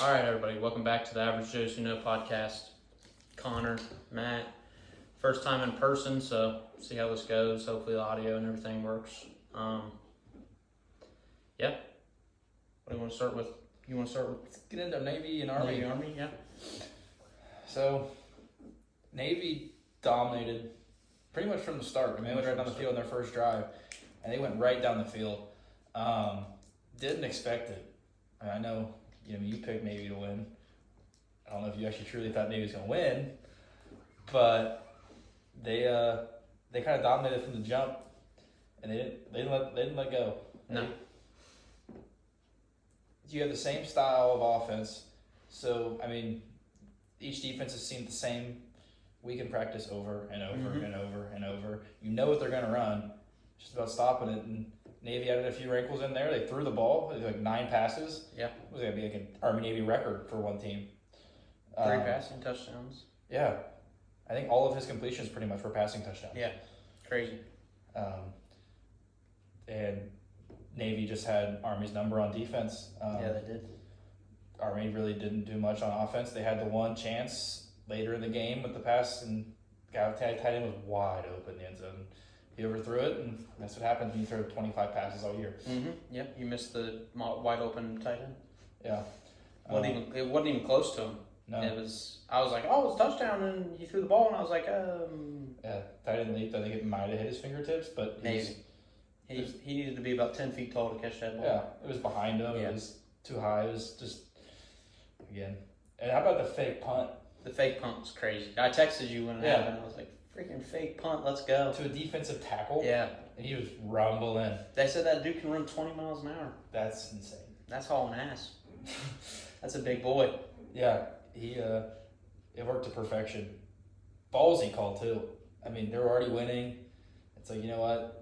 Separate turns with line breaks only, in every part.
All right, everybody, welcome back to the Average Joe's Who Know podcast. Connor, Matt, first time in person, so see how this goes. Hopefully, the audio and everything works. Yeah. What do you want to start with?
Let's get into Navy and Army.
Army, yeah.
So, Navy dominated pretty much from the start. I mean, they went right down the field in their first drive, and they went right down the field. Didn't expect it. I know, you picked Navy to win. I don't know if you actually truly thought Navy was going to win, but they kind of dominated from the jump, and they didn't let go.
No.
You have the same style of offense, so I mean, each defense has seen the same week in practice over and over and over and over. You know what they're going to run. It's just about stopping it. And Navy added a few wrinkles in there. They threw the ball, like 9 passes.
Yeah.
It was going to be like an Army-Navy record for one team.
3 passing touchdowns.
Yeah. I think all of his completions pretty much were passing touchdowns.
Yeah. Crazy.
And Navy just had Army's number on defense.
Yeah, they did.
Army really didn't do much on offense. They had the one chance later in the game with the pass, and tight end was wide open in the end zone. He overthrew it, and that's what happens when you throw 25 passes all year.
Yeah, you missed the wide open tight end.
Yeah.
It wasn't even close to him.
No.
It was. I was like, oh, it's a touchdown, and he threw the ball, and I was like,
Yeah, tight end leaped. I think it might have hit his fingertips, but
maybe. He needed to be about 10 feet tall to catch that ball.
Yeah, it was behind him.
Yeah.
It was too high. It was just, again. And how about the fake punt?
The fake punt was crazy. I texted you when it happened. I was like, freaking fake punt, let's go.
To a defensive tackle?
Yeah.
And he was rumbling.
They said that dude can run 20 miles an hour.
That's insane.
That's hauling ass. That's a big boy.
Yeah, it worked to perfection. Ballsy call, too. I mean, they were already winning. It's like, you know what?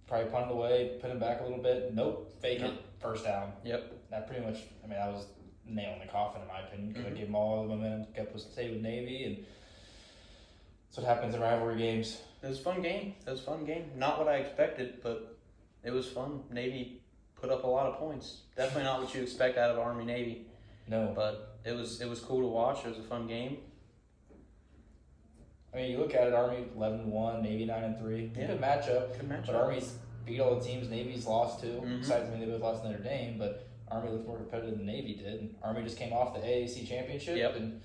Probably punt it away, put him back a little bit. Nope, fake it, first down.
Yep.
That pretty much, that was nail in the coffin in my opinion, because I gave them all the momentum, kept us stay with Navy, and that's what happens in rivalry games.
It was a fun game. Not what I expected, but it was fun. Navy put up a lot of points. Definitely not what you expect out of Army-Navy.
No.
But it was cool to watch. It was a fun game.
I mean, you look at it, Army 11-1, Navy 9-3.
Yeah.
Good matchup.
Good matchup.
But Army's beat all the teams. Navy's lost too. Besides, they both lost in Notre Dame, but Army looked more competitive than Navy did. And Army just came off the AAC championship.
Yep.
And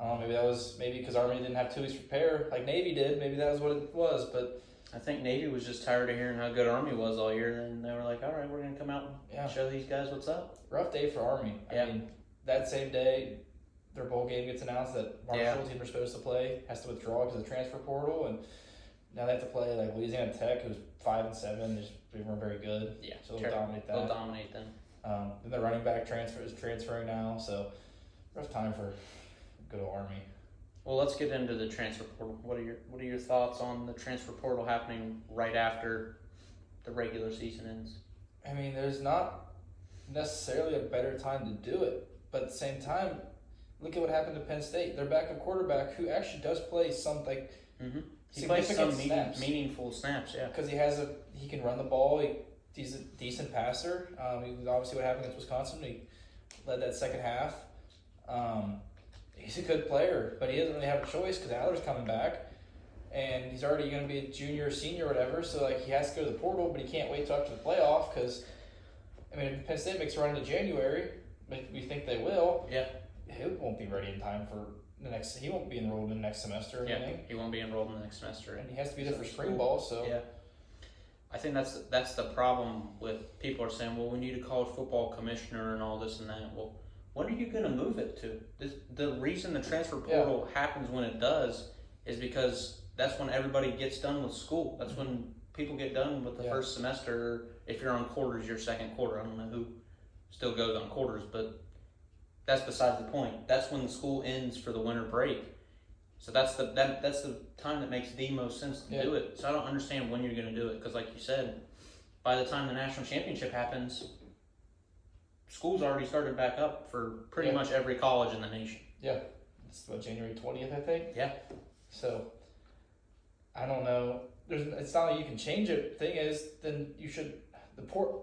I don't know, maybe because Army didn't have 2 weeks to prepare like Navy did. Maybe that was what it was. But
I think Navy was just tired of hearing how good Army was all year, and they were like, all right, we're going to come out and show these guys what's up.
Rough day for Army. I mean, that same day, their bowl game gets announced that Marshall, team they're supposed to play, has to withdraw because of the transfer portal, and now they have to play like Louisiana Tech, who's 5-7. They weren't very good.
Yeah,
so they'll dominate that.
They'll dominate them.
Then the running back is transferring now, so rough time for good old Army.
Well, let's get into the transfer portal. What are your thoughts on the transfer portal happening right after the regular season ends?
I mean, there's not necessarily a better time to do it, but at the same time, look at what happened to Penn State. Their backup quarterback, who actually does play something.
He plays some meaningful snaps, yeah.
Because he can run the ball. He's a decent passer. Obviously, what happened against Wisconsin, he led that second half. He's a good player, but he doesn't really have a choice because Aller's coming back, and he's already going to be a junior, senior, whatever. So he has to go to the portal, but he can't wait till after the playoff because, if Penn State makes a run into January, we think they will.
Yeah.
He won't be ready in time for the next. He won't be enrolled in the next semester or anything.
He won't be enrolled in the next semester,
and he has to be there for spring ball. So
yeah, I think that's the problem with people are saying, well, we need a college football commissioner and all this and that. Well, when are you going to move it to? The reason the transfer portal happens when it does is because that's when everybody gets done with school. That's when people get done with the first semester. If you're on quarters, your second quarter. I don't know who still goes on quarters, but that's besides the point. That's when the school ends for the winter break. So that's the time that makes the most sense to do it. So I don't understand when you're going to do it because, like you said, by the time the national championship happens, school's already started back up for pretty much every college in the nation. Yeah,
it's January 20th, I think.
Yeah.
So I don't know. It's not like you can change it. Thing is, then you should.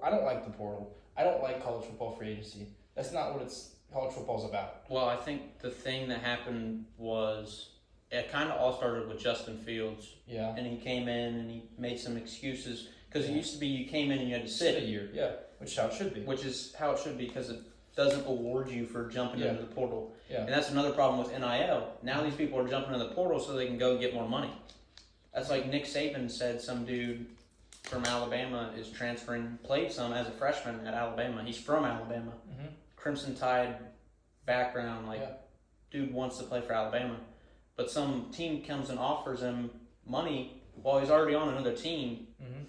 I don't like the portal. I don't like college football free agency. That's not what college football's about.
Well, I think the thing that happened was it kind of all started with Justin Fields.
Yeah.
And he came in and he made some excuses because it used to be you came in and you had to sit
a year. Yeah, which is how it should be.
Which is how it should be because it doesn't award you for jumping into the portal.
Yeah.
And that's another problem with NIL. Now these people are jumping in the portal so they can go get more money. That's like Nick Saban said some dude from Alabama is transferring, played some as a freshman at Alabama. He's from Alabama.
Mm-hmm.
Crimson Tide background, dude wants to play for Alabama. But some team comes and offers him money while he's already on another team.
Mm-hmm.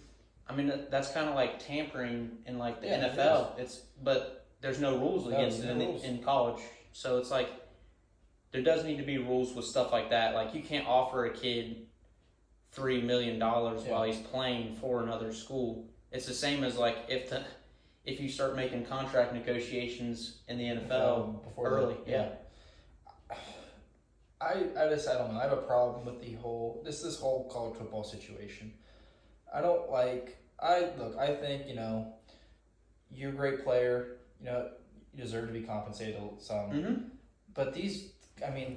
I mean, that's kind of like tampering in like the
Yeah,
NFL. But there's no rules against it in college. So it's like there does need to be rules with stuff like that. Like you can't offer a kid $3 million while he's playing for another school. It's the same as like if you start making contract negotiations in the NFL
before
early.
I don't know. I have a problem with the whole this whole college football situation. I think, you're a great player, you deserve to be compensated some.
Mm-hmm.
But the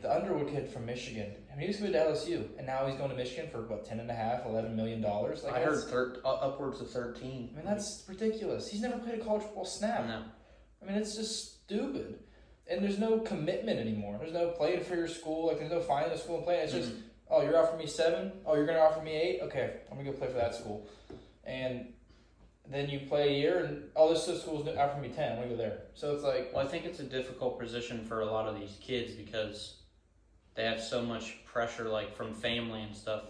Underwood kid from Michigan, he was going to LSU, and now he's going to Michigan for what, $10.5, $11 million? Like,
I heard upwards of 13.
I mean, that's ridiculous. He's never played a college football snap.
No.
I mean, it's just stupid. And there's no commitment anymore. There's no playing for your school. Like, there's no finding a school and playing. It's just, oh, you're offering me 7? Oh, you're going to offer me 8? Okay, I'm going to go play for that school. And then you play a year, and this school's offering me 10. I'm going to go there. So it's like...
Well, I think it's a difficult position for a lot of these kids because they have so much pressure, like, from family and stuff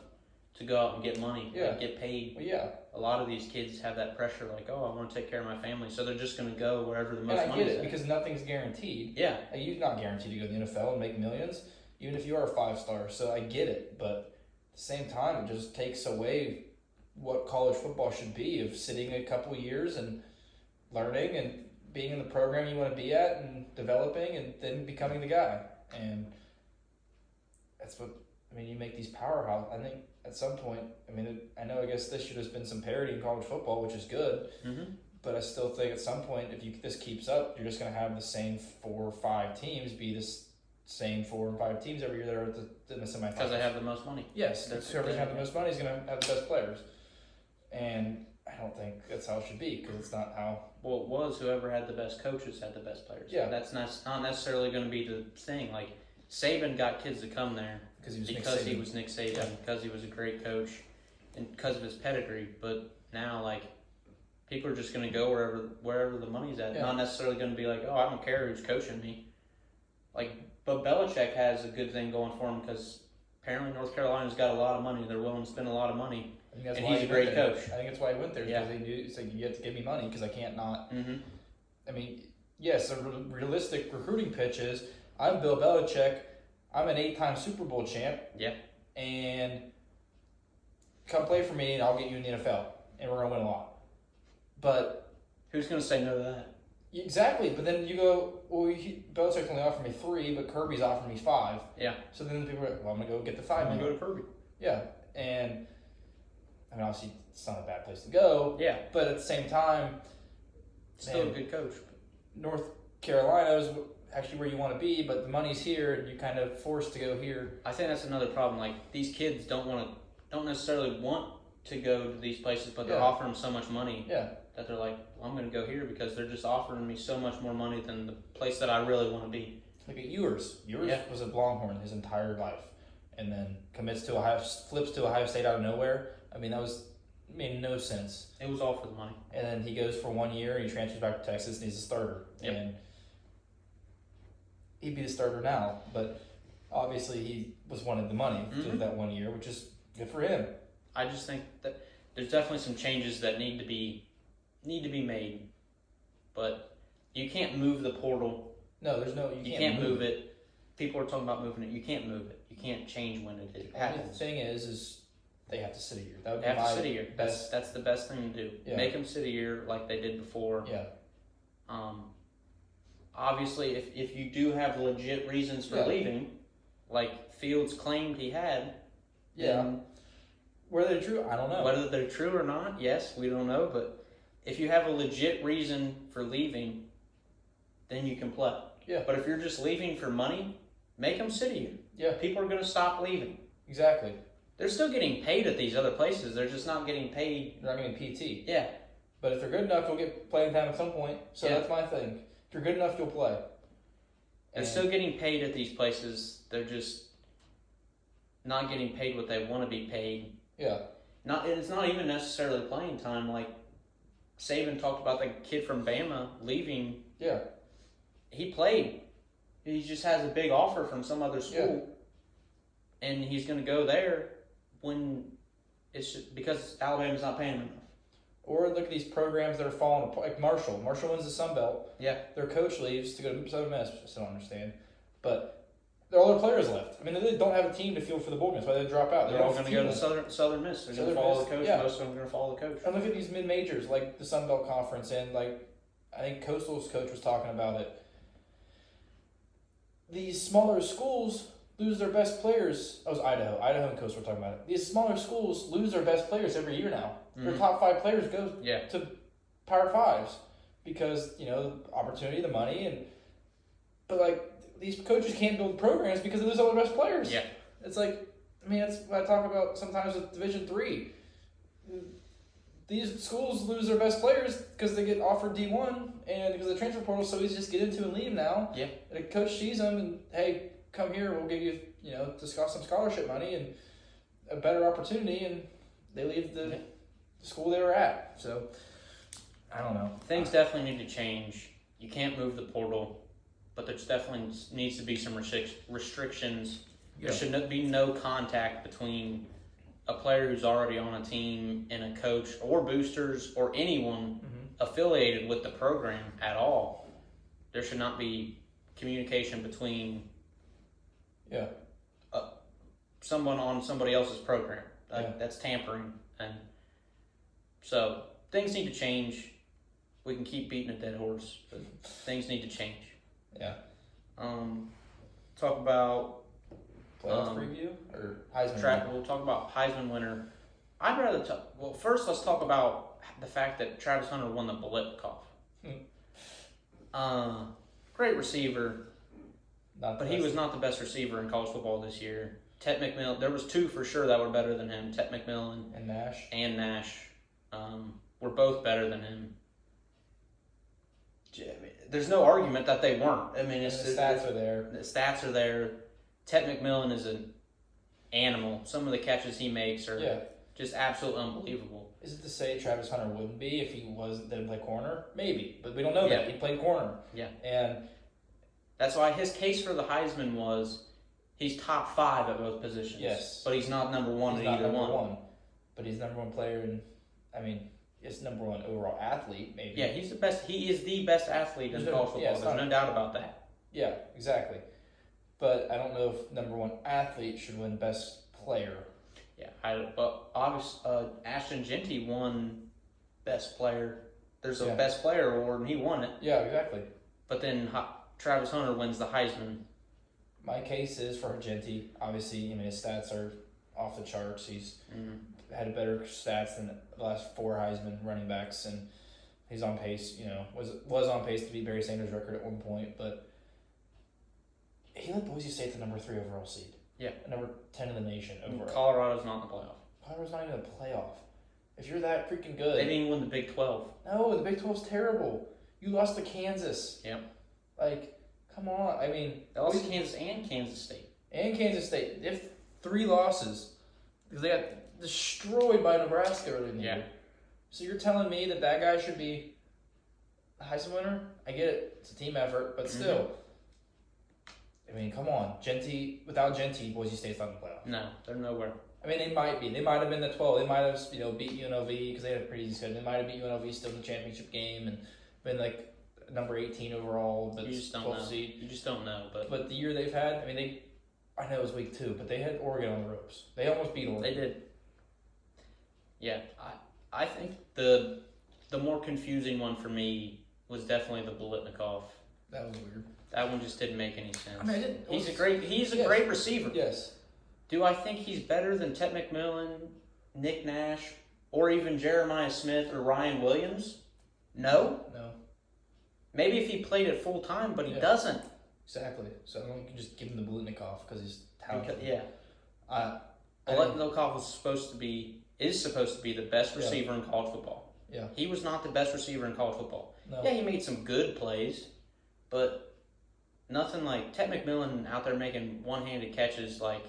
to go out and get money, get paid.
Well, yeah.
A lot of these kids have that pressure, like, oh, I want to take care of my family, so they're just going to go wherever the most money is.
And I get it, because nothing's guaranteed.
Yeah.
You're not guaranteed to go to the NFL and make millions, even if you are a 5-star, so I get it, but at the same time, it just takes away what college football should be, of sitting a couple years and learning and being in the program you want to be at and developing and then becoming the guy. And that's what, you make these powerhouse. I think at some point, I guess this should have been some parity in college football, which is good.
Mm-hmm.
But I still think at some point, if this keeps up, you're just going to have the same 4 or 5 teams be this same 4 or 5 teams every year that are in the semifinals.
Because they have the most money.
Yes, whoever's going to have the most money is going to have the best players. And I don't think that's how it should be, because it's not how...
Well, it was whoever had the best coaches had the best players.
Yeah.
That's not necessarily going to be the thing. Like, Saban got kids to come there because he was Nick Saban, because he was a great coach, and because of his pedigree. But now, like, people are just going to go wherever the money's at.
Yeah.
Not necessarily going to be like, oh, I don't care who's coaching me. Like, but Belichick has a good thing going for him because apparently North Carolina's got a lot of money. They're willing to spend a lot of money. And he's a great coach.
I think that's why he went there, because he knew, it's like, you have to give me money because I can't not.
Mm-hmm.
Yes, a realistic recruiting pitch is, I'm Bill Belichick, I'm an 8-time Super Bowl champ.
Yeah.
And come play for me and I'll get you in the NFL and we're going to win a lot. But
who's going to say no to that?
Exactly, but then you go, well, Belichick only offered me 3, but Kirby's offering me 5.
Yeah.
So then people are like, well, I'm going to go get the 5.
I'm going to go to Kirby.
Yeah, and obviously it's not a bad place to go.
Yeah.
But at the same time,
still a good coach.
North Carolina is actually where you want to be, but the money's here, and you're kind of forced to go here.
I think that's another problem. Like, these kids don't necessarily want to go to these places, but they're offering them so much money that they're like, well, I'm going to go here because they're just offering me so much more money than the place that I really want to be.
Look at Ewers. Ewers was a Longhorn his entire life, and then flips to Ohio State out of nowhere. Made no sense.
It was all for the money.
And then he goes for 1 year, and he transfers back to Texas, and he's a starter.
Yep.
And he'd be the starter now, but obviously he wanted the money for that 1 year, which is good for him.
I just think that there's definitely some changes that need to be made, but you can't move the portal.
No, you can't
move it. People are talking about moving it. You can't move it. You can't change when it happens.
The thing is they have to sit a year.
They have to sit a year. That's the best thing to do.
Yeah.
Make them sit a year like they did before.
Yeah.
Obviously, if you do have legit reasons for leaving, like Fields claimed he had.
Yeah. Whether they're true, I don't know.
Whether they're true or not, yes, we don't know. But if you have a legit reason for leaving, then you can play.
Yeah.
But if you're just leaving for money, make them sit here.
Yeah.
People are going to stop leaving.
Exactly.
They're still getting paid at these other places. They're just not getting paid.
They're not getting PT.
Yeah.
But if they're good enough, you'll get playing time at some point. So
Yeah.
that's my thing. If you're good enough, you'll play.
They're still getting paid at these places. They're just not getting paid what they want to be paid.
Yeah.
It's not even necessarily playing time. Like Saban talked about the kid from Bama leaving.
Yeah.
He played. He just has a big offer from some other school, and he's going to go there when it's just because Alabama's not paying him enough.
Or look at these programs that are falling apart. Like Marshall. Marshall wins the Sun Belt.
Yeah.
Their coach leaves to go to Southern Miss, which I still don't understand. But all their players left. I mean, they don't have a team to field for the bowl games. That's why they drop out.
They're all going to go to Southern Miss. They're going to follow the coach.
Yeah.
Most of them are going to follow the coach.
And look at these mid-majors, like the Sun Belt Conference, and like I think Coastal's coach was talking about it. These smaller schools lose their best players. That was Idaho. Idaho and Coastal were talking about it. These smaller schools lose their best players every year now. Their top 5 players go to Power 5s because, opportunity, the money, but like these coaches can't build programs because they lose all their best players.
Yeah.
It's like, that's what I talk about sometimes with Division III. These schools lose their best players because they get offered D1 and because of the transfer portal, so easy to just get into and leave now.
Yeah.
And a coach sees them and, hey, come here, we'll give you, discuss some scholarship money and a better opportunity, and they leave the school they were at. So, I don't know.
Things definitely need to change. You can't move the portal, but there's definitely needs to be some restrictions.
Yeah.
There should be no contact between a player who's already on a team and a coach or boosters or anyone affiliated with the program at all. There should not be communication between someone on somebody else's program. That's tampering. And so things need to change. We can keep beating a dead horse, but things need to change.
Yeah.
Talk about
playoff preview or Heisman?
We'll talk about Heisman winner. I'd rather first let's talk about the fact that Travis Hunter won the Biletnikoff. Great receiver, but he was not the best receiver in college football this year. Tet McMillan, there was 2 for sure that were better than him. Tet McMillan
and
Nash were both better than him. There's no argument that they weren't. I mean,
the stats are there.
The stats are there. Tet McMillan is an animal. Some of the catches he makes are just absolutely unbelievable.
Is it to say Travis Hunter wouldn't be if he didn't play corner? Maybe, but we don't know that. He played corner.
Yeah.
And
that's why his case for the Heisman was he's top 5 at both positions.
Yes.
But he's not number 1 at either one.
But he's number 1 player, and he's number 1 overall athlete, maybe.
Yeah, he's the best. He is the best athlete in college football. There's no doubt about that.
Yeah, exactly. But I don't know if number 1 athlete should win best player.
Yeah, obviously, Ashton Jeanty won best player. There's a best player award, and he won it.
Yeah, exactly.
But then Travis Hunter wins the Heisman.
My case is for Jeanty. Obviously, his stats are off the charts. He's had better stats than the last 4 Heisman running backs, and he's on pace. Was on pace to beat Barry Sanders' record at one point, but he led Boise State the number 3 overall seed.
Yeah,
number 10 in the nation overall.
Colorado's not in the playoff.
Colorado's not even in the playoff. If you're that freaking good,
they didn't even win the Big 12.
No, the Big 12's terrible. You lost to Kansas.
Yep.
Come on.
They lost to Kansas and Kansas State.
And Kansas State. They have 3 losses because they got destroyed by Nebraska early in the year. So you're telling me that guy should be a Heisman winner? I get it. It's a team effort, but still. Come on. Without Jeanty, Boise State's not in the playoff.
No, they're nowhere.
They might be. They might have been the 12. They might have, beat UNLV because they had a pretty easy schedule. They might have beat UNLV still in the championship game and been number 18 overall, but
you just don't know.
Seed.
You just don't know. But
the year they've had, I know it was week 2, but they had Oregon on the ropes. They almost beat Oregon.
They did. Yeah, I think the more confusing one for me was definitely the Biletnikoff.
That was weird.
That one just didn't make any sense. He's a
yes.
great receiver.
Yes.
Do I think he's better than Tet McMillan, Nick Nash, or even Jeremiah Smith or Ryan Williams? No. Maybe if he played it full time, but he
Yeah.
doesn't.
Exactly. So I don't think you can just give him the Blutnikov because he's talented.
Yeah.
I
Blutnikov is supposed to be the best
Yeah.
receiver in college football.
Yeah.
He was not the best receiver in college football.
No.
Yeah, he made some good plays, but nothing like Ted McMillan out there making one-handed catches. Like,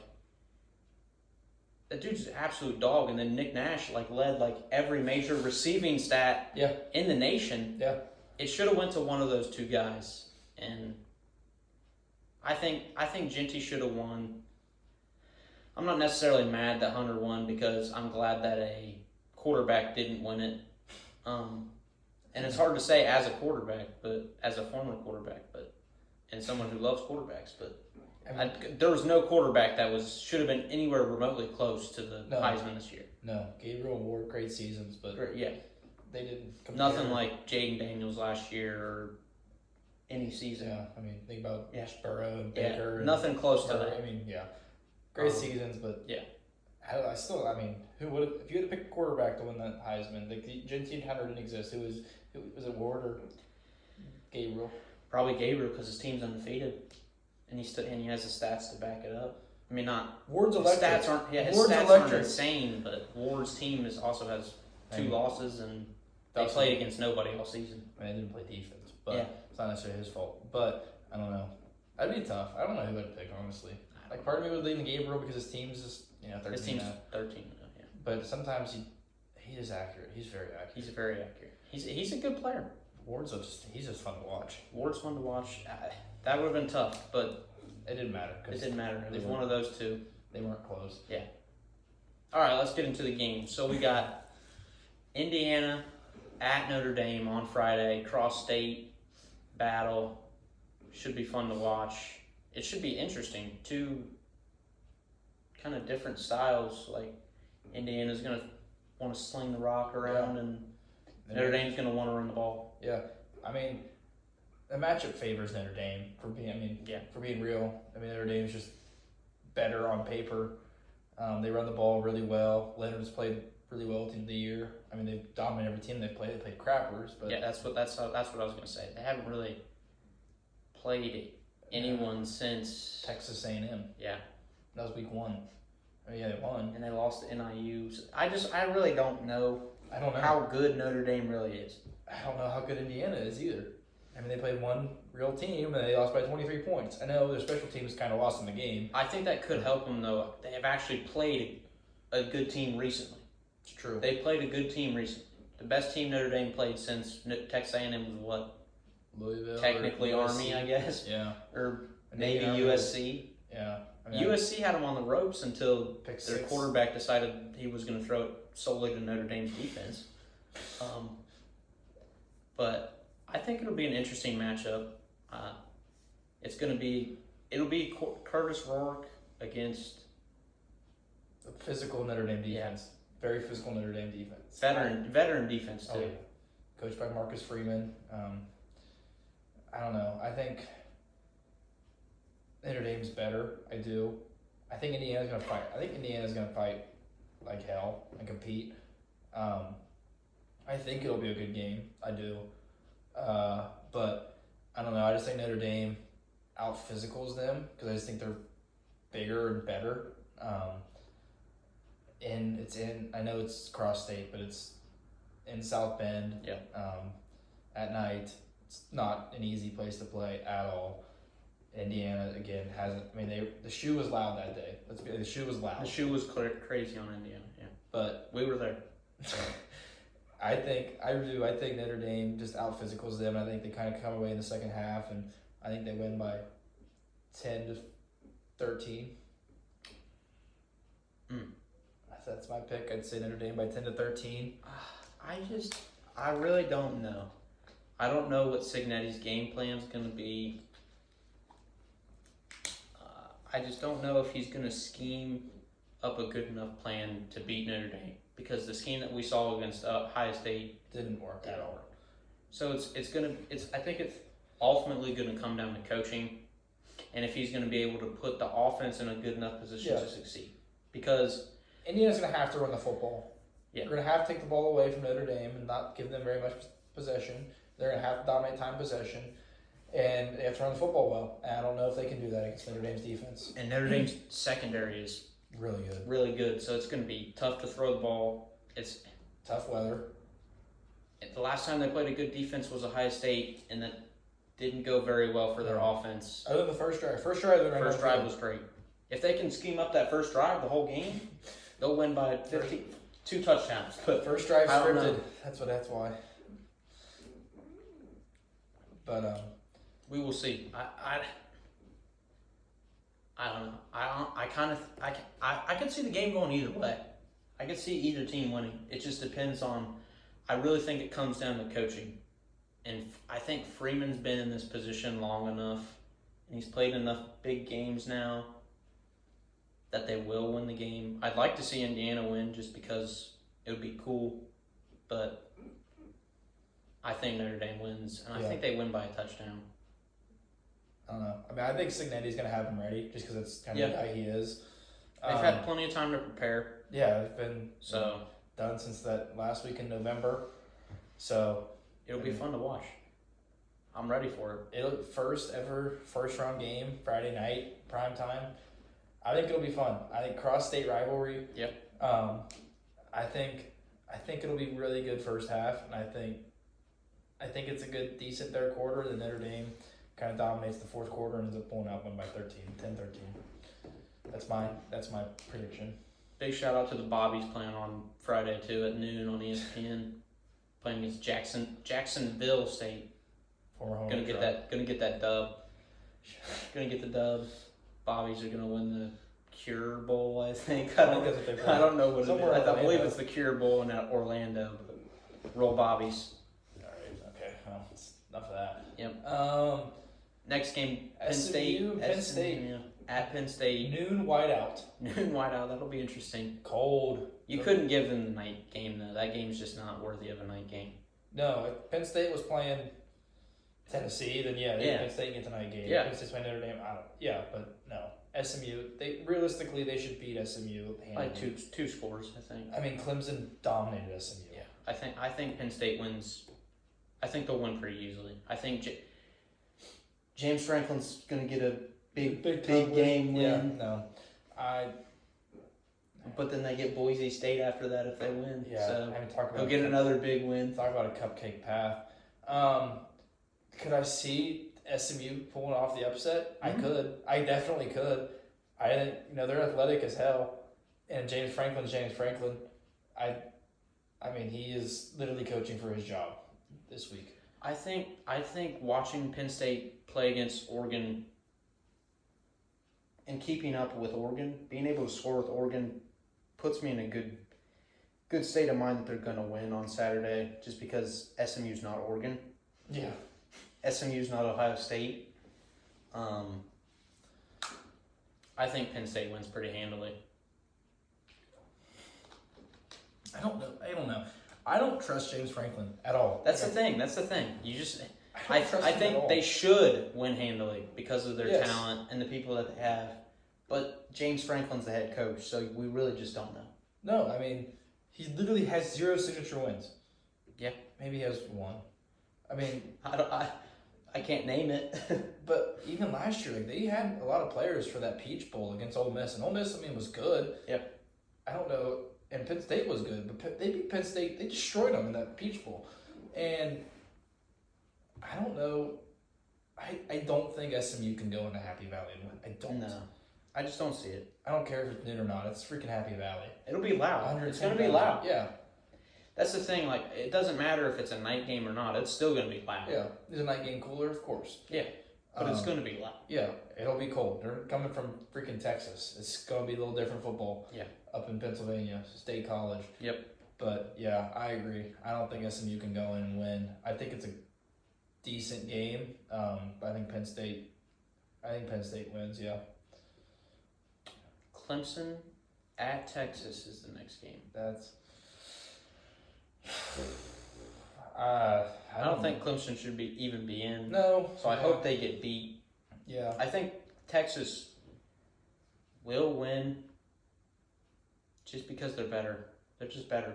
that dude's an absolute dog. And then Nick Nash led every major receiving stat
Yeah.
in the nation.
Yeah.
It should have went to one of those two guys, and I think Genty should have won. I'm not necessarily mad that Hunter won because I'm glad that a quarterback didn't win it. And it's hard to say as a quarterback, but as a former quarterback, and someone who loves quarterbacks, but there was no quarterback that should have been anywhere remotely close to the
No.
Heisman this year.
No. Gabriel Ward, great seasons, but
Yeah,
they didn't compare.
nothing like Jaden Daniels last year or any season.
Yeah. I mean, think about
Yeah.
Burrow and
Yeah,
Baker. And
nothing close to
Murray.
that.
I mean, yeah. Great seasons, but
yeah.
I mean, who would have, if you had to pick a quarterback to win that Heisman? Like Genty and Hunter didn't exist. Who was it? Ward or Gabriel?
Probably Gabriel because his team's undefeated, and he has the stats to back it up. I mean, not
Ward's
his
electric.
stats aren't his
Ward's
stats
electric.
aren't insane, but Ward's team also has 2
And
losses, and they
that's-
played against nobody all season.
I mean, they didn't play defense, but
Yeah.
it's not necessarily his fault. But I don't know. That'd be tough. I don't know who I'd pick, honestly. Like, part of me would lean to Gabriel because his team's just 13
His team's
now.
13. Yeah,
But sometimes he is accurate. He's very accurate.
he's very accurate. He's a good player.
He's just fun to watch.
Ward's fun to watch. That would have been tough, but
It didn't matter
it
because
didn't matter. It
they
was
were-
one of those two.
they weren't close.
All right, let's get into the game. So we got Indiana at Notre Dame on Friday, cross-state battle. Should be fun to watch. It should be interesting. 2 kind of different styles. Like, Indiana's going to want to sling the rock around, and Notre Dame's going to want to run the ball.
Yeah, I mean, the matchup favors Notre Dame for being.
Yeah.
For being real. I mean, Notre Dame's just better on paper. They run the ball really well. Leonard's played really well at the end of the year. I mean, they've dominated every team they played. They played crappers, but
Yeah, that's what I was going to say. They haven't really played anyone since
Texas A&M.
Yeah,
That was week 1. I mean, yeah, they won.
and they lost to NIU. I really don't know
I don't know.
how good Notre Dame really is.
I don't know how good Indiana is either. I mean, they played one real team and they lost by 23 points. I know their special teams kind of lost in the game.
I think that could help them, though. They have actually played a good team recently.
It's true.
They played a good team recently. The best team Notre Dame played since Texas A&M was what?
Louisville.
Technically
or
Army, I guess.
Yeah.
Or
Maybe
maybe
Army.
USC.
Yeah. I mean,
USC had them on the ropes until
Pick
their
6.
quarterback decided he was going to throw it solely to Notre Dame's defense. But I think it'll be an interesting matchup. It'll be Curtis Rourke against
The physical Notre Dame defense. Very physical Notre Dame defense.
veteran defense too.
Oh, yeah. Coached by Marcus Freeman. I don't know. I think Notre Dame's better. I do. I think Indiana's gonna fight. I think Indiana's gonna fight like hell and compete. I think it'll be a good game. I do. But I don't know. I just think Notre Dame out physicals them because I just think they're bigger and better. And I know it's cross state, but it's in South Bend.
Yeah.
At night, it's not an easy place to play at all. Indiana again hasn't. I mean, the shoe was loud that day. The shoe was loud.
The shoe was crazy on Indiana. Yeah,
But
we were there.
I think Notre Dame just out physicals them. I think they kind of come away in the second half, and I think they win by 10 to 13. That's my pick. I'd say Notre Dame by 10 to 13.
I really don't know. I don't know what Cignetti's game plan is going to be. I just don't know if he's going to scheme up a good enough plan to beat Notre Dame, because the scheme that we saw against Ohio State
Didn't work at all.
So I think it's ultimately going to come down to coaching, and if he's going to be able to put the offense in a good enough position
Yeah.
to succeed. Because
Indiana's going to have to run the football.
Yeah.
They're going to have to take the ball away from Notre Dame and not give them very much possession. They're going to have to dominate time possession, and they have to run the football well. And I don't know if they can do that against Notre Dame's defense.
And Notre Dame's secondary is
Really good.
really good, so it's going to be tough to throw the ball. It's
Tough weather.
the last time they played a good defense was Ohio State, and that didn't go very well for their offense.
Other than the first drive. First drive, they
First drive was great. If they can scheme up that first drive the whole game, they'll win by 2 touchdowns. But
First drive
I don't know.
scripted. That's why. But
we will see. I don't know. I could see the game going either way. I could see either team winning. It just depends on. I really think it comes down to coaching, and I think Freeman's been in this position long enough, and he's played enough big games now that they will win the game. I'd like to see Indiana win just because it would be cool, but I think Notre Dame wins, and I think they win by a touchdown.
I don't know. I mean, I think Cignetti's going to have him ready just because it's kind of the guy he is.
They've had plenty of time to prepare.
Yeah, they've been
So
done since that last week in November. So
it'll be fun to watch. I'm ready for it.
it'll first round game, Friday night, prime time. I think it'll be fun. I think cross-state rivalry.
Yep.
I think it'll be really good first half, and I think it's a good, decent third quarter. The Notre Dame kind of dominates the fourth quarter and ends up pulling out one by 10-13. That's my prediction.
Big shout out to the Bobbies playing on Friday too at noon on ESPN, playing against Jacksonville State.
Former home
Gonna get that dub. Gonna get the dub. Bobbies are gonna win the Cure Bowl, I think. I
that's what they play.
don't know what it
Somewhere
is. I believe
Orlando.
it's the Cure Bowl in Orlando. But roll Bobbies.
All right. Okay. Well, it's enough of that.
Yep. Next game, Penn State.
Penn State.
Yeah. At Penn State.
Noon whiteout.
Noon whiteout. That'll be interesting.
Cold.
You couldn't give them the night game though. That game's just not worthy of a night game.
No, if Penn State was playing Tennessee, then Penn State gets a night game.
Yeah.
Penn State's playing Notre Dame. But no. SMU. They should beat SMU
By
handily.
two scores, I think.
I mean, Clemson dominated SMU.
Yeah, I think Penn State wins. I think they'll win pretty easily. I think James Franklin's gonna get a big game win.
Yeah, no,
But then they get Boise State after that if they win.
Yeah,
So
I haven't talked about.
he'll get another big win.
Talk about a cupcake path. Could I see SMU pulling off the upset?
Mm-hmm.
I could. I definitely could. I think they're athletic as hell, and James Franklin's James Franklin. I mean, he is literally coaching for his job this week.
I think watching Penn State play against Oregon and keeping up with Oregon, being able to score with Oregon, puts me in a good state of mind that they're going to win on Saturday. Just because SMU's not Oregon.
Yeah.
SMU's not Ohio State. I think Penn State wins pretty handily.
I don't know. I don't trust James Franklin at all.
That's the thing. You just,
I
I
don't trust him at
think
all.
they should win handily because of their
Yes.
talent and the people that they have. But James Franklin's the head coach, so we really just don't know.
No, I mean, he literally has 0 signature wins.
Yeah.
Maybe he has 1. I mean,
I can't name it.
but even last year, like, they had a lot of players for that Peach Bowl against Ole Miss, and Ole Miss, I mean, was good.
Yep.
I don't know, and Penn State was good, but they beat Penn State. They destroyed them in that Peach Bowl, and I don't know. I don't think SMU can go into Happy Valley and win. I don't.
No, I just don't see it.
I don't care if it's noon or not. It's freaking Happy Valley.
It'll be loud. It's going to be
110,000.
loud.
Yeah.
That's the thing. Like, it doesn't matter if it's a night game or not. It's still going to be loud.
Yeah. Is a night game cooler? Of course.
Yeah. But it's going to be loud.
Yeah, it'll be cold. They're coming from freaking Texas. It's going to be a little different football.
Yeah.
Up in Pennsylvania, State College.
Yep.
But yeah, I agree. I don't think SMU can go in and win. I think it's a decent game. But I think Penn State wins. Yeah.
Clemson at Texas is the next game.
That's.
I don't think Clemson should even be in.
No.
So I hope they get beat.
Yeah.
I think Texas will win just because they're better. They're just better.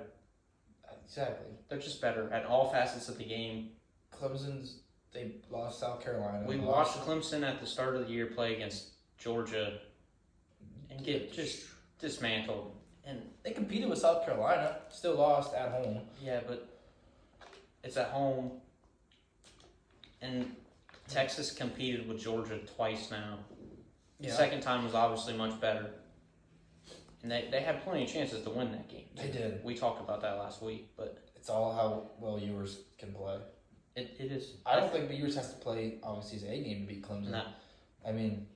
Exactly.
They're just better at all facets of the game.
they lost South Carolina.
We watched Clemson at the start of the year play against Georgia and get just dismantled. And
they competed with South Carolina, still lost at home.
Yeah, but it's at home. And Texas competed with Georgia twice now. The second time was obviously much better. And they had plenty of chances to win that game.
They did.
We talked about that last week, but
it's all how well Ewers can play.
It is.
I don't think Ewers has to play, obviously, his A game to beat Clemson.
No.
I mean,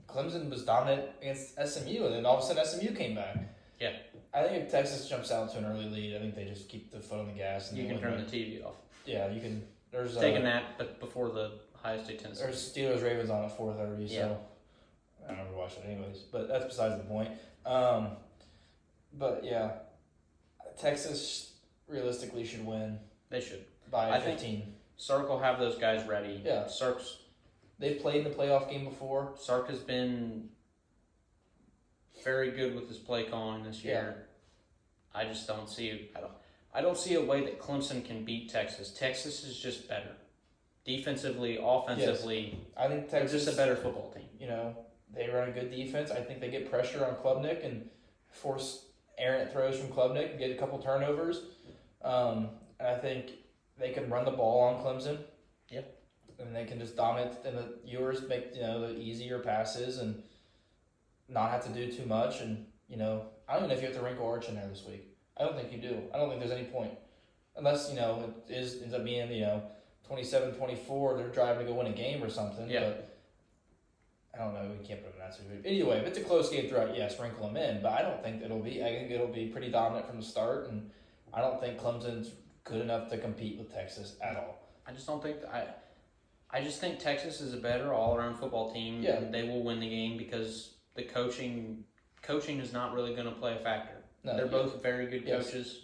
Clemson was dominant against SMU, and then all of a sudden SMU came back.
Yeah.
I think if Texas jumps out to an early lead, I think they just keep the foot on the gas. And
you can turn the TV off.
Yeah, you can. There's
take a nap, but before the Ohio State Tennessee.
There's Steelers Ravens on at 4:30,
yeah.
So I don't ever watch it anyways. But that's besides the point. But yeah, Texas realistically should win.
They should
by 15.
Sark will have those guys ready.
Yeah, They've played in the playoff game before.
Sark has been very good with his play calling this year. Yeah. I just don't see. I don't see a way that Clemson can beat Texas. Texas is just better, defensively, offensively.
Yes. I think Texas
is just a better football team.
You know, they run a good defense. I think they get pressure on Klubnik and force errant throws from Klubnik and get a couple turnovers. And I think they can run the ball on Clemson.
Yep.
And they can just dominate, and the Ewers make the easier passes and not have to do too much. And I don't even know if you have to wrinkle Arch in there this week. I don't think you do. I don't think there's any point. Unless, it ends up being, 27-24, they're driving to go win a game or something.
Yeah.
But I don't know. We can't put them in that situation. Anyway, if it's a close game throughout, yeah, sprinkle them in. But I don't think it'll be. I think it'll be pretty dominant from the start. And I don't think Clemson's good enough to compete with Texas at all.
I just don't think I just think Texas is a better all-around football team.
Yeah.
And they will win the game because the coaching is not really going to play a factor.
No,
they're both very good coaches.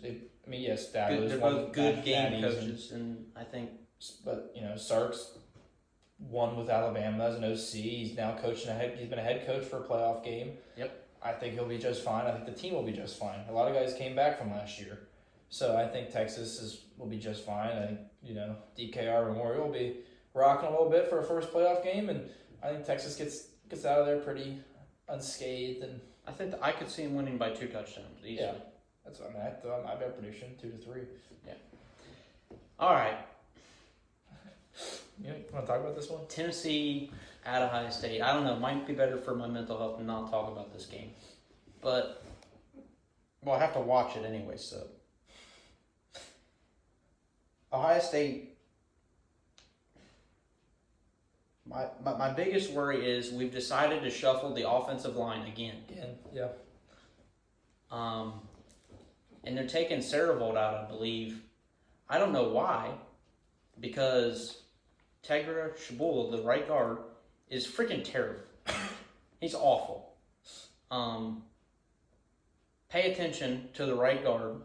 Yes,
they're both good game coaches, and I think.
But Sark's won with Alabama as an OC. He's now coaching he's been a head coach for a playoff game.
Yep.
I think he'll be just fine. I think the team will be just fine. A lot of guys came back from last year, so I think Texas will be just fine. I think DKR Memorial will be rocking a little bit for a first playoff game, and I think Texas gets out of there pretty unscathed. And
I think I could see him winning by 2 touchdowns easily.
Yeah, that's what I bet prediction 2-3.
Yeah. All right.
You want to talk about this one?
Tennessee at Ohio State. I don't know. It might be better for my mental health to not talk about this game, but I have to watch it anyway. So Ohio State. My biggest worry is we've decided to shuffle the offensive line again.
Yeah.
And they're taking Saravold out, I believe. I don't know why, because Tegra Shabul, the right guard, is freaking terrible. He's awful. Pay attention to the right guard.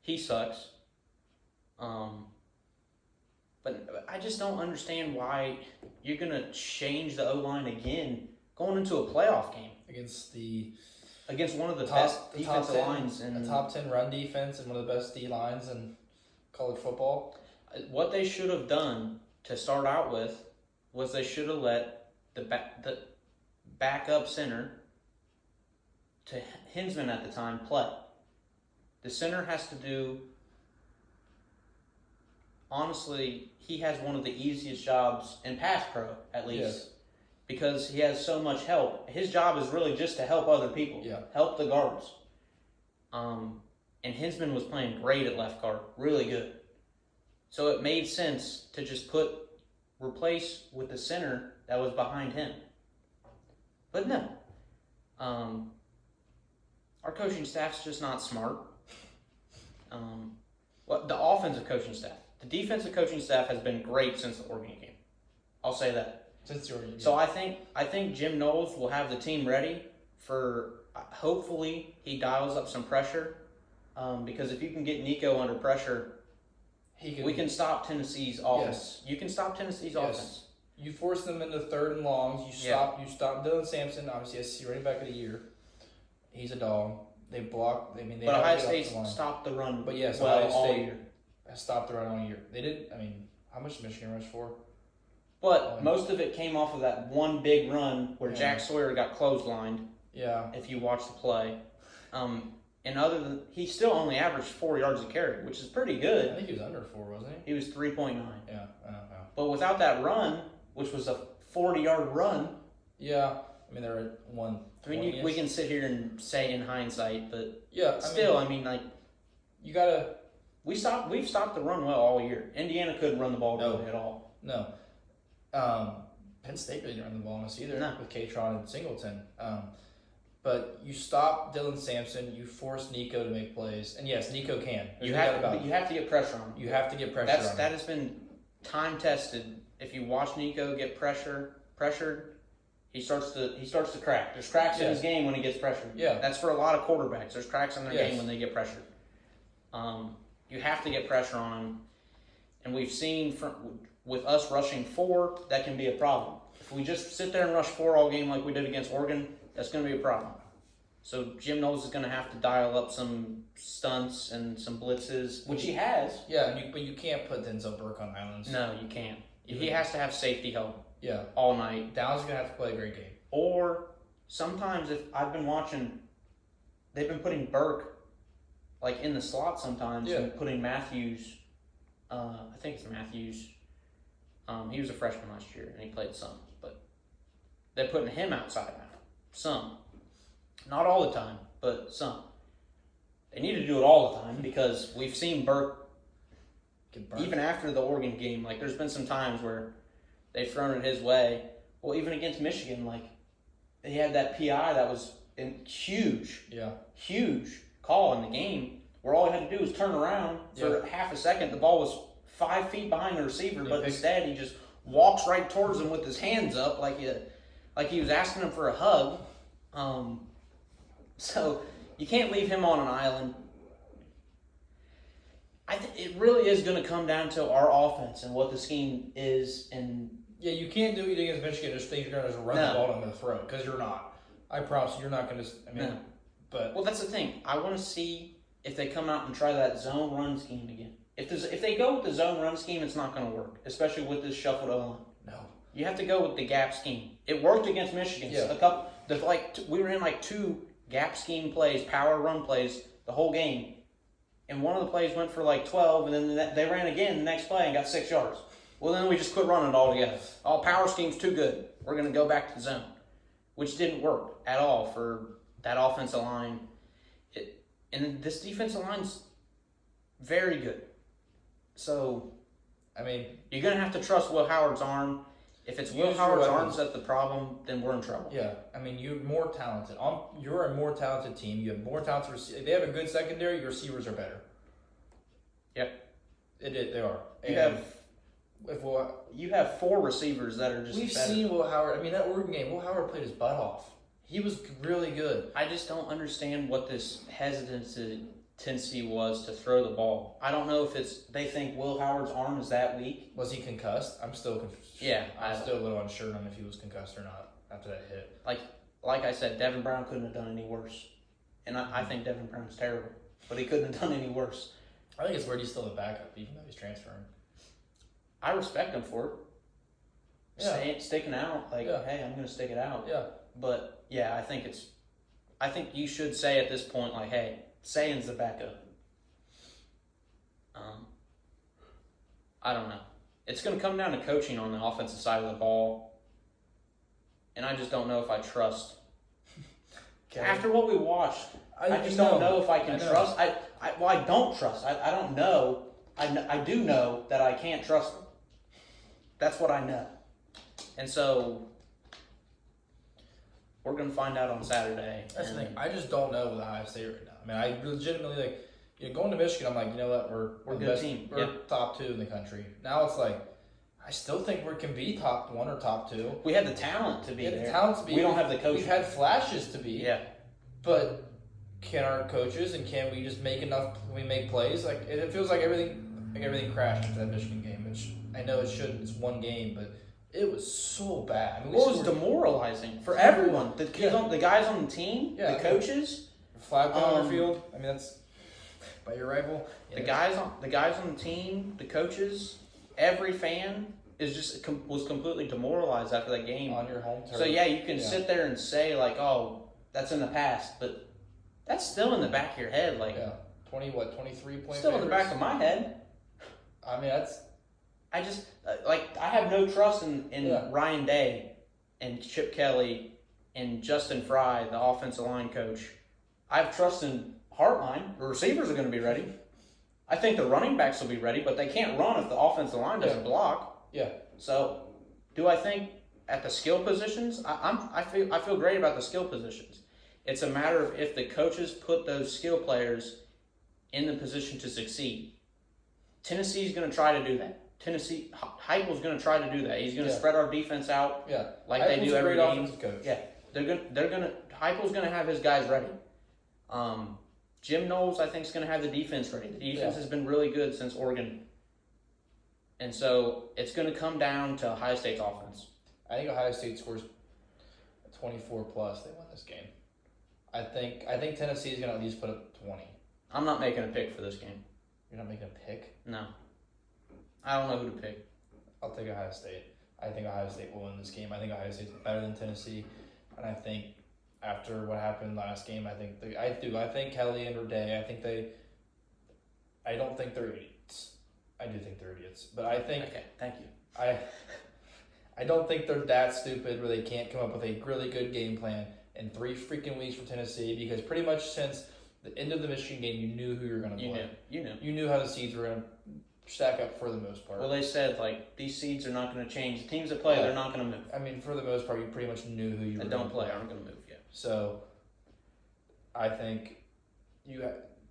He sucks. But I just don't understand why you're going to change the O-line again going into a playoff game. Against one of the best defensive lines.
A top 10 run defense and one of the best D lines in college football.
What they should have done to start out with was they should have let the backup center to Hinsman at the time play. The center has to do... Honestly, he has one of the easiest jobs in pass pro, at least.
Yes.
Because he has so much help. His job is really just to help other people.
Yeah.
Help the guards. And Hinsman was playing great at left guard. Really good. So it made sense to just replace with the center that was behind him. But no. Our coaching staff's just not smart. The offensive coaching staff. The defensive coaching staff has been great since the Oregon game. I'll say that.
Since the Oregon game.
So I think Jim Knowles will have the team ready for. Hopefully he dials up some pressure, because if you can get Nico under pressure, we can stop Tennessee's offense. Yes. You can stop Tennessee's offense.
You force them into 3rd and longs. You stop Dylan Sampson. Obviously, SEC running back of the year. He's a dog. They block. But
Ohio State stopped the run.
But yes,
Ohio
Ohio State
all year.
Stopped the run all year. They didn't. How much did Michigan rush for?
But most of it came off of that one big run where
Yeah.
Jack Sawyer got clotheslined.
Yeah.
If you watch the play, and other than he still only averaged 4 yards a carry, which is pretty
I
good.
think he was under 4, wasn't he?
He was 3.9.
Yeah.
But without that run, which was a 40-yard run,
Yeah. I mean, they're at 1.
I mean, we can sit here and say in hindsight, but
Yeah.
still, like
you gotta.
we've stopped the run well all year. Indiana couldn't run the ball really at all.
No. Penn State didn't run the ball on us either with Katron and Singleton. But you stop Dylan Sampson, you force Nico to make plays, and yes, Nico can.
You have to get pressure on him.
You have to get pressure on him.
That has been time tested. If you watch Nico get pressured, he starts to crack. There's cracks in his game when he gets pressured.
Yeah.
That's for a lot of quarterbacks. There's cracks in their game when they get pressured. You have to get pressure on him, and we've seen with us rushing 4, that can be a problem. If we just sit there and rush 4 all game like we did against Oregon, that's going to be a problem. So Jim Knowles is going to have to dial up some stunts and some blitzes, which he has.
Yeah, but you can't put Denzel Burke on islands.
No, you can't. He has to have safety help.
Yeah.
All night.
Downs is going to have to play a great game.
Or sometimes, if I've been watching, they've been putting Burke like in the slot sometimes and putting Matthews. I think it's Matthews. He was a freshman last year and he played some, but they're putting him outside now. Some. Not all the time, but some. They need to do it all the time because we've seen Burke, even after the Oregon game, like there's been some times where they've thrown it his way. Well, even against Michigan, like he had that PI that was huge call in the game where all he had to do was turn around for half a second. The ball was 5 feet behind the receiver, but instead he just walks right towards him with his hands up like he was asking him for a hug. So you can't leave him on an island. It really is going to come down to our offense and what the scheme is. And
yeah, you can't do it against Michigan. Just think you're going to just run the ball down their throat because you're not. I promise you're not going to. But
well, that's the thing. I want to see if they come out and try that zone run scheme again. If they go with the zone run scheme, it's not going to work, especially with this shuffled O-line.
No,
you have to go with the gap scheme. It worked against Michigan.
Yeah.
We were in like 2 gap scheme plays, power run plays the whole game, and one of the plays went for like 12, and then they ran again the next play and got 6 yards. Well, then we just quit running it all together. Power scheme's too good. We're going to go back to the zone, which didn't work at all for that offensive line. And this defensive line's very good. So,
I mean,
you're going to have to trust Will Howard's arm. If it's Will Howard's arms that's the problem, then we're in trouble.
Yeah, I mean, you're more talented. You're a more talented team. You have more talented receivers. If they have a good secondary, your receivers are better.
Yep.
They are.
You have 4 receivers that are just
We've
better.
seen Will Howard. I mean, that Oregon game, Will Howard played his butt off. He was really good.
I just don't understand what this hesitancy was to throw the ball. I don't know if they think Will Howard's arm is that weak.
Was he concussed? I'm still confused.
Yeah.
I'm still a little unsure on if he was concussed or not after that hit.
Like I said, Devin Brown couldn't have done any worse. And I think Devin Brown's terrible. But he couldn't have done any worse.
I think it's weird he's still the backup, even though he's transferring.
I respect him for it.
Yeah.
Sticking out. Hey, I'm going to stick it out.
Yeah.
But, yeah, I think you should say at this point, like, hey, Sayan's the backup. I don't know. It's going to come down to coaching on the offensive side of the ball. And I just don't know if I trust. After what we watched, I just don't know if I can trust. I don't trust. I don't know. I do know that I can't trust them. That's what I know. And so we're going to find out on Saturday.
That's the thing. I just don't know with Ohio State right now. I mean, I legitimately, going to Michigan, I'm like, you know what? We're
a good
best
team.
We're top 2 in the country. Now it's like, I still think we can be top 1 or top 2.
We had the talent to be there.
We
don't have the coaching.
We've had flashes to be.
Yeah.
But can our coaches and can we just make enough? Can we make plays? Like it feels like everything crashed after that Michigan game, which I know it shouldn't. It's one game, but it was so bad. I mean,
it was demoralizing for everyone. The guys on the team, the coaches.
Flag on their field. I mean, that's by your rival.
The guys on the team, the coaches. every fan was completely demoralized after that game.
On your home turf.
So yeah, you can sit there and say like, "Oh, that's in the past," but that's still in the back of your head. Like,
23 points.
Still in the back of my head.
I mean, that's.
I just I have no trust in Ryan Day and Chip Kelly and Justin Fry, the offensive line coach. I have trust in Hartline. The receivers are going to be ready. I think the running backs will be ready, but they can't run if the offensive line doesn't block.
Yeah.
So, do I think at the skill positions? I feel great about the skill positions. It's a matter of if the coaches put those skill players in the position to succeed. Tennessee's going to try to do that. Heupel's going to try to do that. He's going to spread our defense out like they do every game.
Coach.
Yeah, Heupel's going to have his guys ready. Jim Knowles, I think, is going to have the defense ready. The defense has been really good since Oregon. And so it's going to come down to Ohio State's offense.
I think Ohio State scores 24 plus. They win this game. I think Tennessee is going to at least put up 20.
I'm not making a pick for this game.
You're not making a pick?
No. I don't know who to pick.
I'll take Ohio State. I think Ohio State will win this game. I think Ohio State's better than Tennessee. And I think after what happened last game, I think Kelly and Day, I don't think they're idiots. I do think they're idiots. But I think...
Okay, thank you.
I don't think they're that stupid where they can't come up with a really good game plan in 3 freaking weeks for Tennessee, because pretty much since the end of the Michigan game, you knew who you were going to play.
You knew.
You knew how the seeds were going to stack up for the most part.
Well, they said, these seeds are not going to change. The teams that play, they're not going to move.
I mean, for the most part, you pretty much knew who you were going to play.
That don't play aren't going to move yet.
So, I think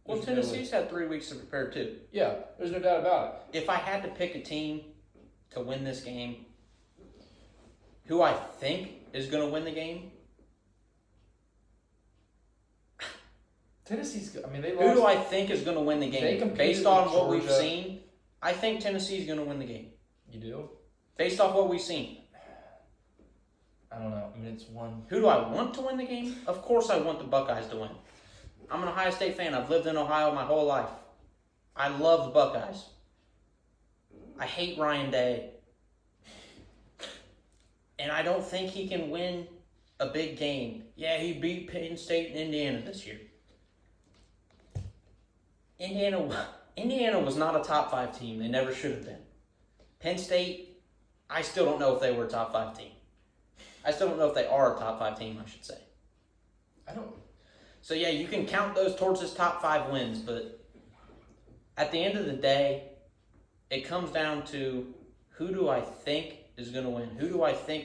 well, Tennessee's had 3 weeks to prepare, too.
Yeah, there's no doubt about it.
If I had to pick a team to win this game, who I think is going to win the game,
Tennessee's. I mean, they lost.
Who do I think is going to win the game? Based on what we've
Georgia.
seen, I think Tennessee's going to win the game.
You do?
Based off what we've seen.
I don't know. I mean, it's one.
Who do I want to win the game? Of course I want the Buckeyes to win. I'm an Ohio State fan. I've lived in Ohio my whole life. I love the Buckeyes. I hate Ryan Day. And I don't think he can win a big game. Yeah, he beat Penn State and Indiana this year. Indiana was not a top 5 team. They never should have been. Penn State, I still don't know if they were a top 5 team. I still don't know if they are a top 5 team, I should say.
I don't.
So yeah, you can count those towards his top 5 wins, but at the end of the day, it comes down to who do I think is going to win?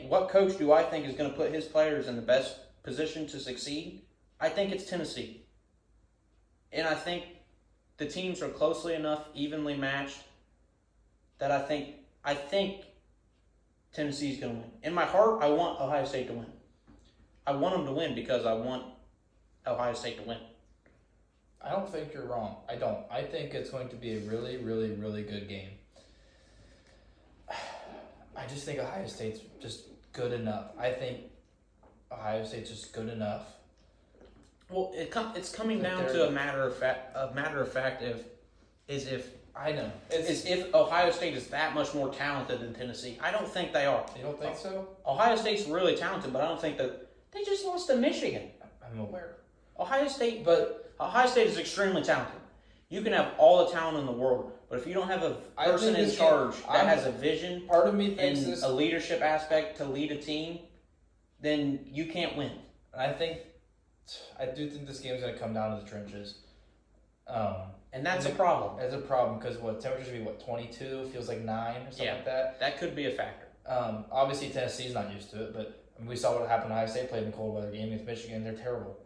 What coach do I think is going to put his players in the best position to succeed? I think it's Tennessee. And I think the teams are closely enough, evenly matched, that I think Tennessee's going to win. In my heart, I want Ohio State to win. I want them to win because I want Ohio State to win.
I don't think you're wrong. I don't. I think it's going to be a really, really, really good game. I just think Ohio State's just good enough. I think Ohio State's just good enough.
Well, it's coming down to a matter of fact if
I know
if Ohio State is that much more talented than Tennessee. I don't think they are.
You don't think so?
Ohio State's really talented, but I don't think that they just lost to Michigan.
I'm aware.
Ohio State is extremely talented. You can have all the talent in the world, but if you don't have a person in charge that has a vision,
part of me thinks
and a leadership aspect to lead a team, then you can't win.
I do think this game is going to come down to the trenches.
And that's a problem.
It's a problem because temperature's going to be 22, feels like 9 or something like that.
That could be a factor.
Obviously Tennessee's not used to it, but we saw what happened when Ohio State played in the cold weather game against Michigan. They're terrible.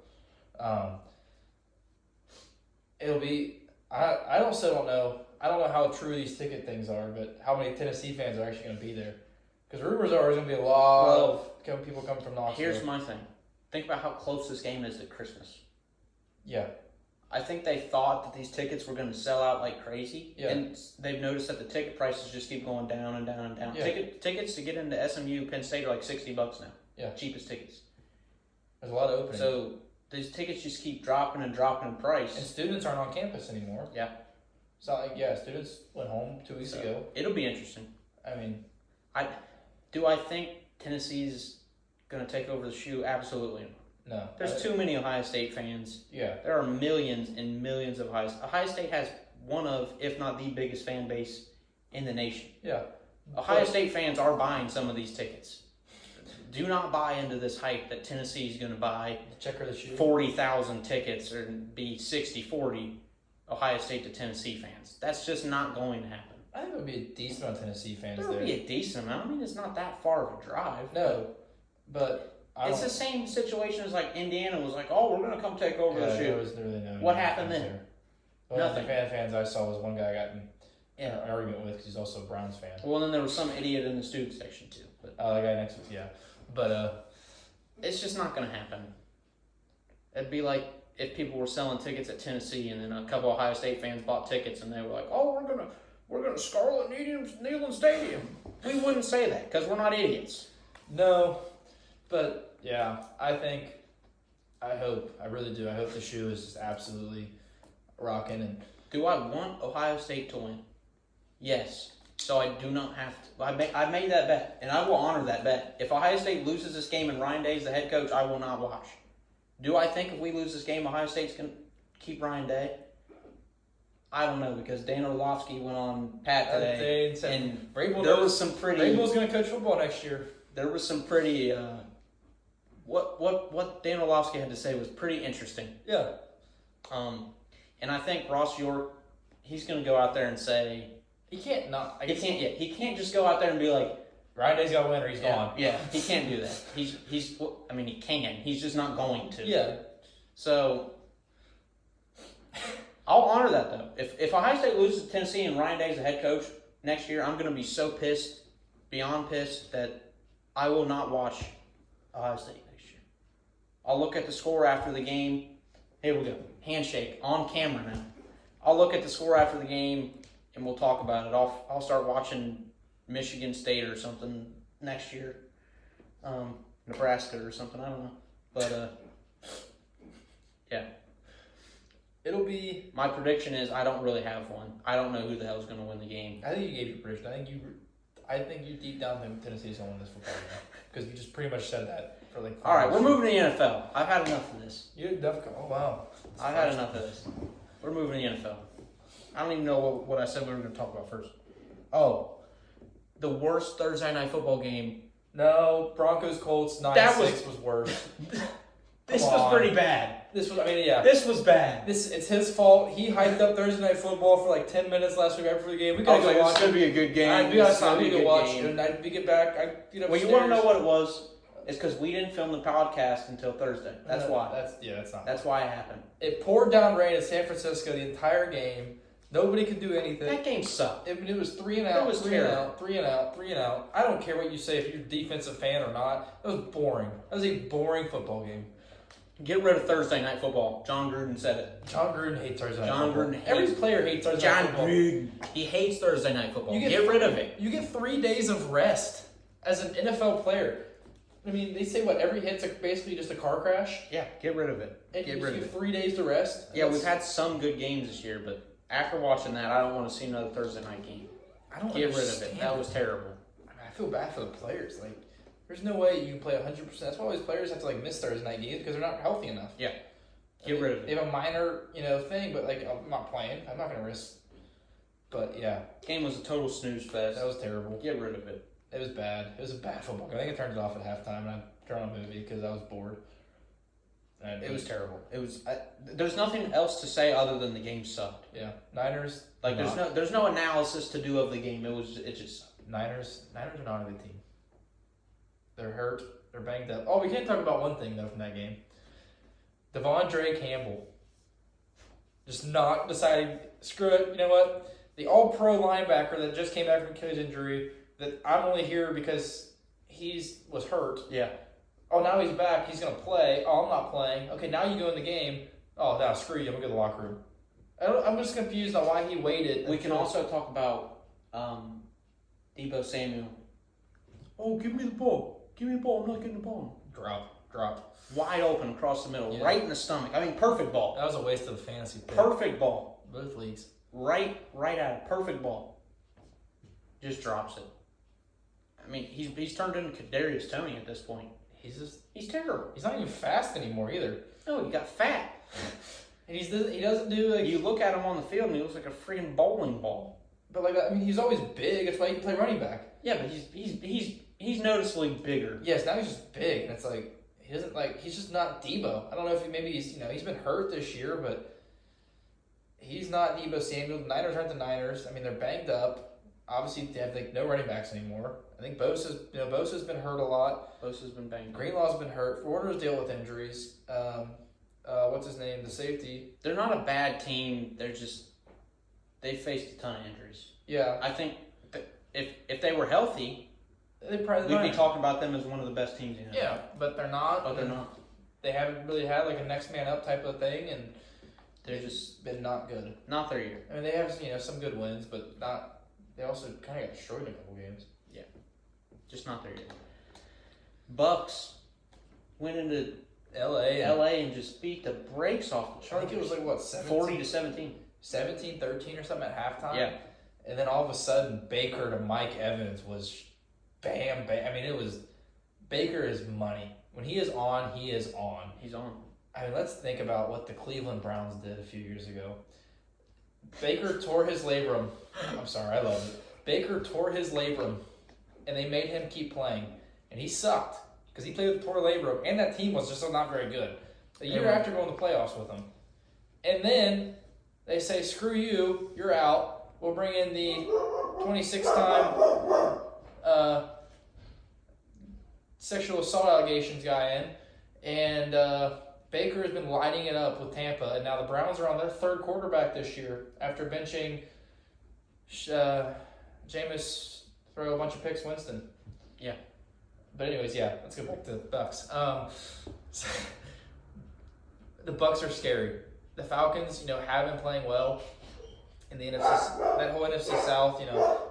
It'll be. I also don't know. I don't know how true these ticket things are, but how many Tennessee fans are actually going to be there? Because rumors are there's going to be a lot of people coming from Knoxville.
Here's my thing. Think about how close this game is to Christmas.
Yeah.
I think they thought that these tickets were going to sell out like crazy.
Yeah.
And they've noticed that the ticket prices just keep going down and down and down.
Yeah.
Tickets to get into SMU, Penn State are like $60 now.
Yeah.
Cheapest tickets.
There's a lot of openings.
So these tickets just keep dropping and dropping in price.
And students aren't on campus anymore.
Yeah.
It's not like students went home 2 weeks ago.
It'll be interesting.
I mean,
Do I think Tennessee's going to take over the shoe? Absolutely.
no.
There's too many Ohio State fans.
Yeah.
There are millions and millions of Ohio State has one of, if not the biggest fan base in the nation.
Yeah.
Ohio State fans are buying some of these tickets. Do not buy into this hype that Tennessee is going to buy
Checker the shoe.
40,000 tickets or be 60-40 Ohio State to Tennessee fans. That's just not going to happen.
I think it would be a decent amount of Tennessee fans
There
there.
will be a decent amount. I mean, it's not that far of a drive.
No, but
It's the same situation as like Indiana was like, oh, we're going to come take over the
There
shoe.
was really no.
What happened then?
There. Well,
Nothing.
The fans I saw was one guy I got in an argument with because he's also a Browns fan.
Well, then there was some idiot in the student section too. But
The guy next to us, yeah. But
it's just not going to happen. It'd be like if people were selling tickets at Tennessee and then a couple Ohio State fans bought tickets and they were like, oh, we're gonna Scarlet Neyland Stadium. We wouldn't say that because we're not idiots.
no, but yeah, I really do. I hope the shoe is just absolutely rocking. And
Do I want Ohio State to win? Yes. So I do not have to. I made that bet, and I will honor that bet. If Ohio State loses this game and Ryan Day is the head coach, I will not watch. Do I think if we lose this game, Ohio State's going to keep Ryan Day? I don't know, because Dan Orlovsky went on Pat today, and there was some pretty.
Vrabel's going to coach football next year.
There was some pretty. What Dan Orlovsky had to say was pretty interesting.
Yeah.
And I think Ross York, he's going to go out there and say.
He can't not.
He can't. Yeah, he can't just go out there and be like,
Ryan Day's got to win or he's gone.
Yeah, he can't do that. He's. I mean, he can. He's just not going to.
Yeah.
So I'll honor that though. If Ohio State loses to Tennessee and Ryan Day's the head coach next year, I'm going to be so pissed, beyond pissed, that I will not watch Ohio State next year. I'll look at the score after the game. Here we go. Handshake on camera now. I'll look at the score after the game and we'll talk about it. I'll start watching Michigan State or something next year. Nebraska or something. I don't know. But yeah.
It'll be.
My prediction is I don't really have one. I don't know who the hell is going to win the game.
I think you gave your prediction. I think you deep down think Tennessee's going to win this football game because you just pretty much said that for like.
All right, we're moving to the NFL. I've had enough of this.
You definitely. Oh wow.
I've had enough of this. We're moving to the NFL. I don't even know what I said we were going to talk about first. Oh, the worst Thursday night football game.
No, Broncos Colts 9-6 was worse.
This was pretty bad.
This was, I mean, yeah.
This was bad.
It's his fault. He hyped up Thursday Night Football for like 10 minutes last week right before the game. We gotta go watch.
It's gonna be a good game.
We gotta go watch. And we get back.
Well, you want to know what it was? It's because we didn't film the podcast until Thursday. That's why.
That's not.
That's why it happened.
It poured down rain in San Francisco the entire game. Nobody could do anything.
That game sucked.
It was 3 and out.
It was
three and out. 3 and out. 3 and out. I don't care what you say if you're a defensive fan or not. That was boring. That was a boring football game.
Get rid of Thursday night football. John Gruden said it.
John Gruden hates Thursday night
football.
Gruden Every player hates Thursday night football.
John Gruden. He hates Thursday night football. Get rid of it.
You get 3 days of rest as an NFL player. I mean, they say every hit's basically just a car crash.
Yeah, get rid of it.
And you get 3 days to rest.
Yeah, we've had some good games this year, but after watching that, I don't want to see another Thursday night game.
I don't
get rid of it. That was terrible.
I mean, I feel bad for the players. Like, there's no way you can play 100%. That's why all these players have to miss Thursday night games because they're not healthy enough.
Yeah, get rid of it.
They have a minor, thing, but I'm not playing. I'm not gonna risk. But yeah,
game was a total snooze fest.
That was terrible.
Get rid of it.
It was bad. It was a bad football game. I think I turned it off at halftime and I turned on a movie because I was bored. And
it was terrible. It was. There's nothing else to say other than the game sucked.
Yeah, Niners.
There's no analysis to do of the game. It just sucked.
Niners are not a good team. They're hurt. They're banged up. Oh, we can't talk about one thing though from that game. Devondre Campbell just not deciding. Screw it. You know what? The All-Pro linebacker that just came back from Achilles injury. That I'm only here because was hurt.
Yeah.
Oh, now he's back. He's going to play. Oh, I'm not playing. Okay, now you go in the game. Oh, no, screw you. I'm going to go to the locker room. I'm just confused on why he waited.
We can also talk about Deebo Samuel. Oh, give me the ball. Give me the ball. I'm not getting the ball.
Drop.
Wide open across the middle. Yeah. Right in the stomach. I mean, perfect ball.
That was a waste of a fantasy pick.
Perfect ball.
Both leagues.
right at a perfect ball. Just drops it. I mean, he's turned into Kadarius Toney at this point. He's terrible.
He's not even fast anymore either.
No, he got fat.
And he doesn't do like
You look at him on the field and he looks like a freaking bowling ball.
But like I mean, he's always big. That's why he can play running back.
Yeah, but he's noticeably bigger.
Yes, now he's just big, and it's like he's just not Debo. I don't know if he's been hurt this year, but he's not Debo Samuel. The Niners aren't the Niners. I mean, they're banged up. Obviously, they have no running backs anymore. I think Bosa's been hurt a lot.
Bosa's been banged.
Greenlaw's been hurt. Warner's dealt with injuries. What's his name? The safety.
They're not a bad team. They faced a ton of injuries.
Yeah,
I think if they were healthy,
they probably
we'd be talking about them as one of the best teams in the
Yeah, but they're not.
But they're not.
They haven't really had like a next man up type of thing, and
They're just
been not good.
not their year.
I mean, they have some good wins, but not. They also kind of got destroyed in a couple games.
Just not their year. Bucks went into
L.A.
and just beat the brakes off the
I
Chargers.
think it was like what
40-17.
17-13 or something at halftime.
Yeah.
And then all of a sudden, Baker to Mike Evans was bam. I mean, it was Baker is money. When he is on, he is on.
He's on.
I mean, let's think about what the Cleveland Browns did a few years ago. Baker tore his labrum. I'm sorry, I love it. Baker tore his labrum, and they made him keep playing. And he sucked because he played with poor labrum, and that team was just not very good. A year after going to the playoffs with him. And then they say, screw you, you're out. We'll bring in the 26-time sexual assault allegations guy in. And Baker has been lighting it up with Tampa. And now the Browns are on their third quarterback this year after benching Jameis throw a bunch of picks Winston.
Yeah.
But anyways, yeah, let's go back to the Bucks. The Bucks are scary. The Falcons, have been playing well in the NFC. That whole NFC South,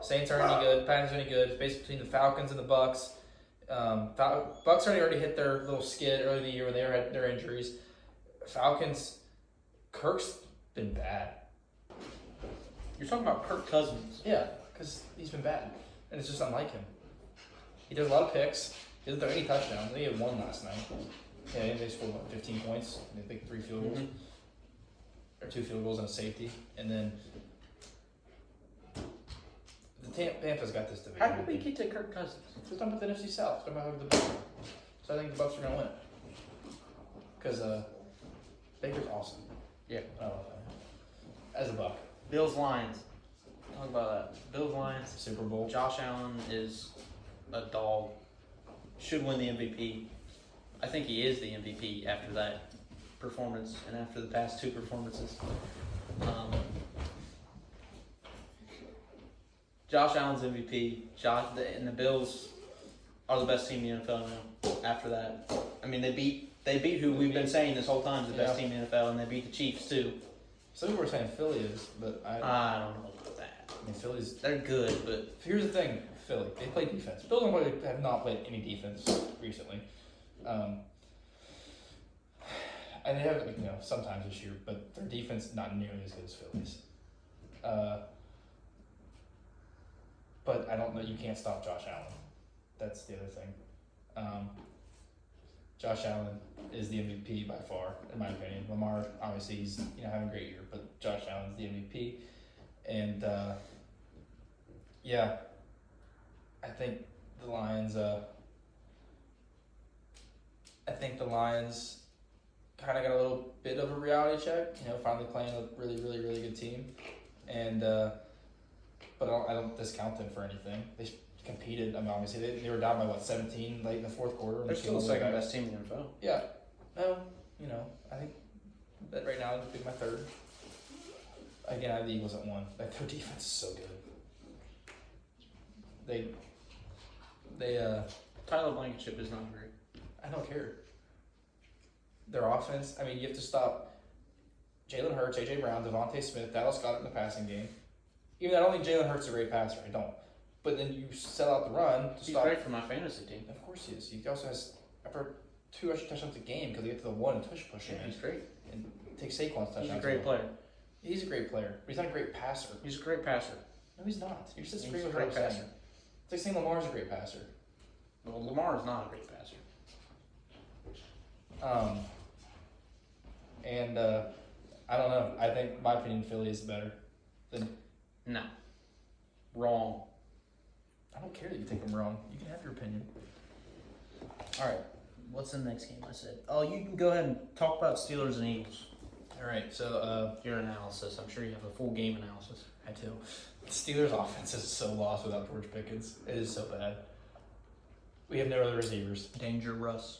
Saints aren't any good, Packers aren't any good. It's basically between the Falcons and the Bucks. Bucks already hit their little skid early in the year when they had their injuries. Falcons, Kirk's been bad.
You're talking about Kirk Cousins.
Yeah, because he's been bad, and it's just unlike him. He does a lot of picks. He doesn't throw any touchdowns. I think he had one last night. Yeah, they scored 15 points. They think 3 field goals. Or 2 field goals and a safety. And then the Tampa's got this division.
How did we get to Kirk Cousins?
We're talking about the NFC South. We're talking about who the Bucks are. So I think the Bucks are going to win. Because Baker's awesome.
Yeah.
As a Buck.
Bills Lions. Talk about that. Bills Lions.
Super Bowl.
Josh Allen is a dog. Should win the MVP. I think he is the MVP after that performance and after the past 2 performances. Josh Allen's MVP. And the Bills are the best team in the NFL now. After that, I mean, they beat who we've been saying this whole time is the best team in the NFL, and they beat the Chiefs too.
Some people were saying Philly is, but
I don't know about that.
I mean,
They're good, but
here's the thing: Philly, they play defense. Bills have not played any defense recently, and they have sometimes this year, but their defense not nearly as good as Philly's. But I don't know. You can't stop Josh Allen. That's the other thing. Josh Allen is the MVP by far, in my opinion. Lamar, obviously, he's having a great year, but Josh Allen's the MVP. And I think the Lions. Kind of got a little bit of a reality check. Finally playing a really, really, really good team, and but I don't discount them for anything. They competed. I mean, obviously they were down by 17 late in the fourth quarter.
they're still the second best team in the NFL.
Yeah. No, I think that right now would be my third. Again, I have the Eagles at 1. Their defense is so good.
Tyler Blankenship is not great.
I don't care. Their offense, I mean, you have to stop Jalen Hurts, A.J. Brown, Devontae Smith, Dallas Goedert in the passing game. Even though I don't think Jalen Hurts is a great passer, I don't. But then you sell out the run to
He's
stop.
great for my fantasy team.
Of course he is. He also has upper 2 extra touchdowns a game because they get to the 1 and push him.
Yeah, he's great.
And take Saquon's touchdowns.
He's a great player.
He's a great player, but he's not a great passer.
He's a great passer.
No, he's not. You're just
He's
agreeing
a
with what I'm
great
saying.
passer.
It's like saying Lamar's a great passer.
Well, Lamar is not a great passer.
And I don't know. I think, in my opinion, Philly is better than.
No. Wrong.
I don't care that you think I'm wrong. You can have your opinion.
All right. What's the next game I said? Oh, you can go ahead and talk about Steelers and Eagles.
All right, so
Your analysis. I'm sure you have a full game analysis.
I do. The Steelers' offense is so lost without George Pickens. It is so bad. We have no other receivers.
Danger Russ.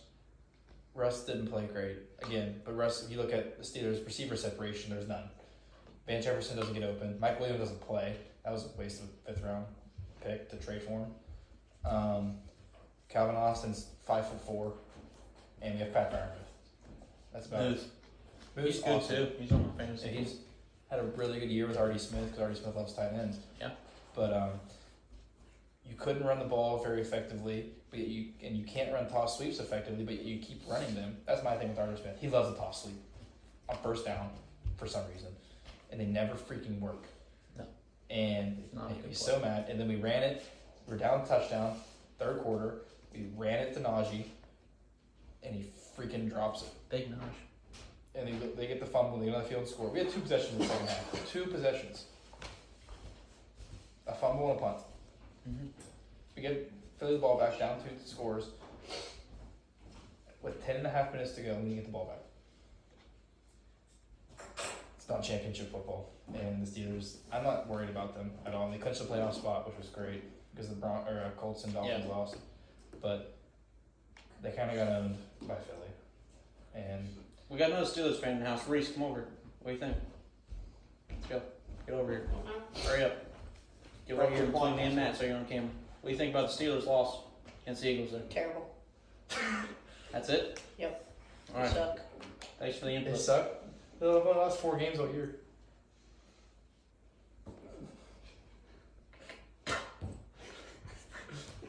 Russ didn't play great again, but Russ, if you look at the Steelers' receiver separation, there's none. Van Jefferson doesn't get open. Mike Williams doesn't play. That was a waste of a 5th round pick to trade for him. Calvin Austin's 5'4", and we have Pat Fairmouth. That's about it.
He's good too. He's on my fantasy.
Yeah, he's had a really good year with Artie Smith because Artie Smith loves tight ends.
Yeah.
But you couldn't run the ball very effectively, but you can't run toss sweeps effectively, but you keep running them. That's my thing with Artie Smith. He loves the toss sweep on first down for some reason, and they never freaking work.
No.
And
Not a good
he's
play.
so mad. And then we ran it. We were down a touchdown, 3rd quarter. We ran it to Najee, and he freaking drops it.
Big Naj.
And they get the fumble, they get on the field and score. We had 2 possessions in the second half. 2 possessions. A fumble and a punt.
Mm-hmm.
We get Philly the ball back, down 2 scores. With 10.5 minutes to go, we need to get the ball back. It's not championship football. And the Steelers, I'm not worried about them at all. They clinched the playoff spot, which was great, because the Colts and Dolphins lost. But they kind of got owned by Philly. And
We got another Steelers fan in the house. Reese, come over. What do you think? Let's go. Get over here. Hurry up. Get right here between me and Matt so you're on camera. What do you think about the Steelers' loss against the Eagles there?
Terrible.
That's it?
Yep.
All right.
Suck.
Thanks for the
they
input.
suck. They won the last 4 games all year.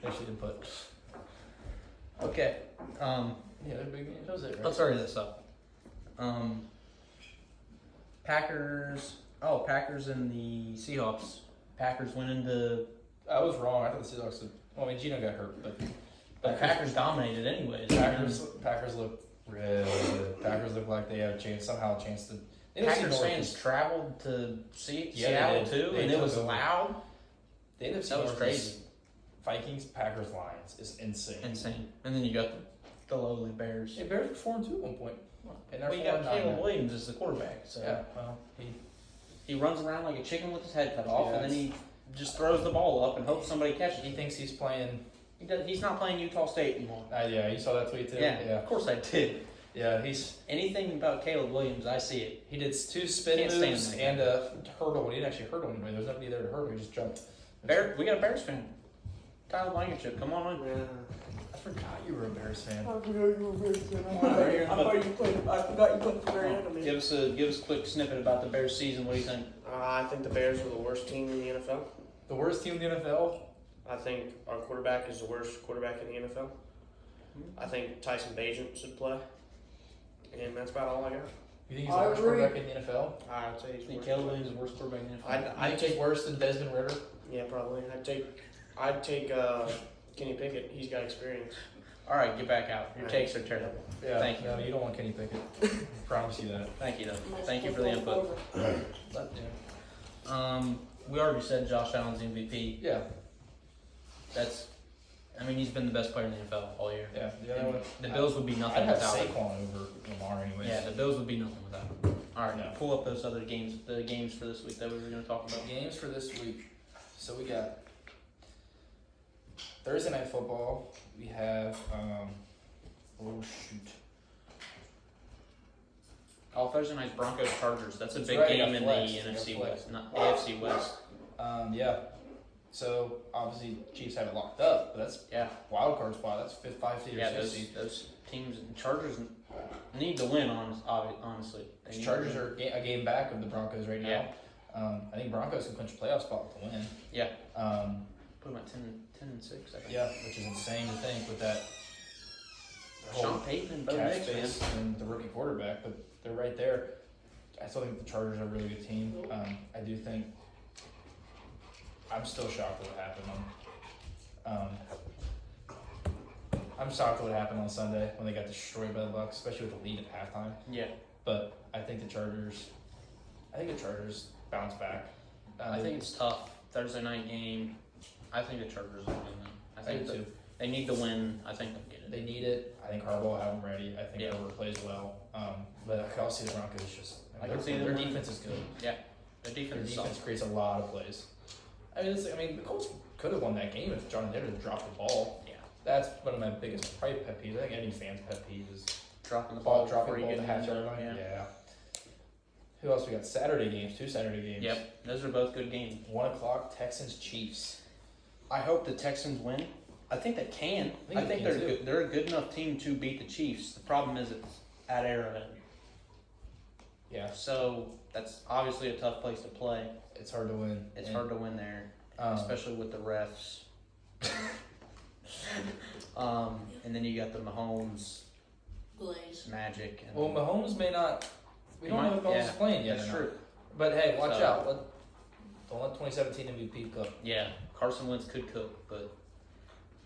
There's the input.
Okay.
Yeah, they're big games. That was it, right?
Let's hurry this up. Packers. Oh, Packers and the Seahawks. Packers went into.
I was wrong. I thought the Seahawks would. Well, I mean, Gino got hurt, but
The Packers dominated anyways.
Packers look really good. Packers look like they have a chance, somehow a chance to.
Packers fans traveled to see
Yeah,
Seattle
they did.
too,
They
and it
took
was
over.
loud.
The NFC
That was
North
crazy.
is- Vikings, Packers, Lions is insane.
Insane. And then you got the lowly Bears.
They Bears were 4-2 at one point. And they're
Well, you got
4-9
Caleb
now.
Williams as the quarterback, so
Yeah, well,
he runs around like a chicken with his head cut off,
Yeah,
and then he just throws the ball up and hopes somebody catches
he
it.
thinks he's playing.
He's not playing Utah State anymore.
Yeah, you saw that tweet too.
Yeah,
yeah,
of course I did.
yeah. He's
Anything about Caleb Williams, I see it.
he did 2 spin
Can't stand
moves
him.
and a hurdle. He didn't actually hurdle anybody. There was nobody there to hurdle. He just jumped.
We got a Bears fan. Tyler Blankenship, come on in.
I forgot you were a Bears fan.
I forgot you were very good.
I
I forgot you put the very end of me.
Give us a quick snippet about the Bears season. What do you think?
I think the Bears are the worst team in the NFL.
The worst team in the NFL.
I think our quarterback is the worst quarterback in the NFL. I think Tyson Bagent should play. And that's about all I got.
You think he's the worst quarterback in the NFL?
I'd say
I
he's
think
worse.
Caleb Williams is the worst quarterback in the NFL.
I'd
take
take
worse than Desmond Ritter.
Yeah, probably. I'd take Kenny Pickett. He's got experience.
All right, get back out. Your takes are terrible.
Yeah,
Thank you.
No, you don't want Kenny Pickett. Promise you that.
Thank you, though. Thank you for the input.
But, yeah.
We already said Josh Allen's MVP.
Yeah,
He's been the best player in the NFL all year.
yeah. The other one,
The Bills would be nothing
I'd have
without him.
Saquon over Lamar anyways.
Yeah, the Bills would be nothing without him. All right,
No.
pull up those other games, the games for this week that we were going to talk about.
Games for this week. So we got Thursday night football. We have oh shoot.
Oh, Thursday night's Broncos Chargers. That's a
That's
big
right,
game
you
in
got
the
flex. You got
NFC
flex.
West, not AFC West.
Yeah. So obviously Chiefs have it locked up, but that's
Yeah,
wild card spot. That's 5 seed or
yeah.
6 seed.
Those teams, Chargers need to win. Honestly, They need
Chargers
to win.
are a game back of the Broncos right now.
Yeah.
I think Broncos can clinch a playoff spot with the win.
Yeah.
Put
Put them at 10 and 6. I think.
Yeah, which is insane to think with that
Sean Payton and Bo
cap
Nix, man.
space and the rookie quarterback, but they're right there. I still think the Chargers are a really good team. I do think I'm still shocked at what happened I'm shocked at what happened on Sunday when they got destroyed by the Bucs, especially with the lead at halftime.
Yeah.
But I think the Chargers bounce back.
I think it's tough. Thursday night game. I think the Chargers will win them. I think
do too.
they need to win. I think they'll get it.
They need it. I think Harbaugh will have them ready. I think
Yeah.
Herbert plays well. But I could also see the Broncos just.
I can see them
their
winning.
defense is good.
Their
Their
defense is
defense
solid.
creates a lot of plays. The Colts could have won that game if Jonathan Taylor had dropped the ball.
Yeah.
That's one of my biggest probably pet peeves. I think any fan's pet peeve is
Dropping the ball
dropping
before
the ball
you
at the
get in the
half
end
yard
zone.
line.
Yeah.
Yeah. Who else we got? Saturday games. 2 Saturday games.
Yep. Those are both good games.
1 o'clock. Texans Chiefs.
I hope the Texans win. I think they can.
I think they can, too.
they're a good enough team to beat the Chiefs. The problem is it's at Arrowhead.
Yeah.
So that's obviously a tough place to play.
It's hard to win.
It's
And,
hard to win there,
Um,
especially with the refs. And then you got the Mahomes
Glaze.
magic. And
well, Mahomes may not. We don't know if Mahomes is playing yet.
That's
or not.
true.
But hey, watch
So-
out. Don't let 2017 MVP cook.
Yeah, Carson Wentz could cook, but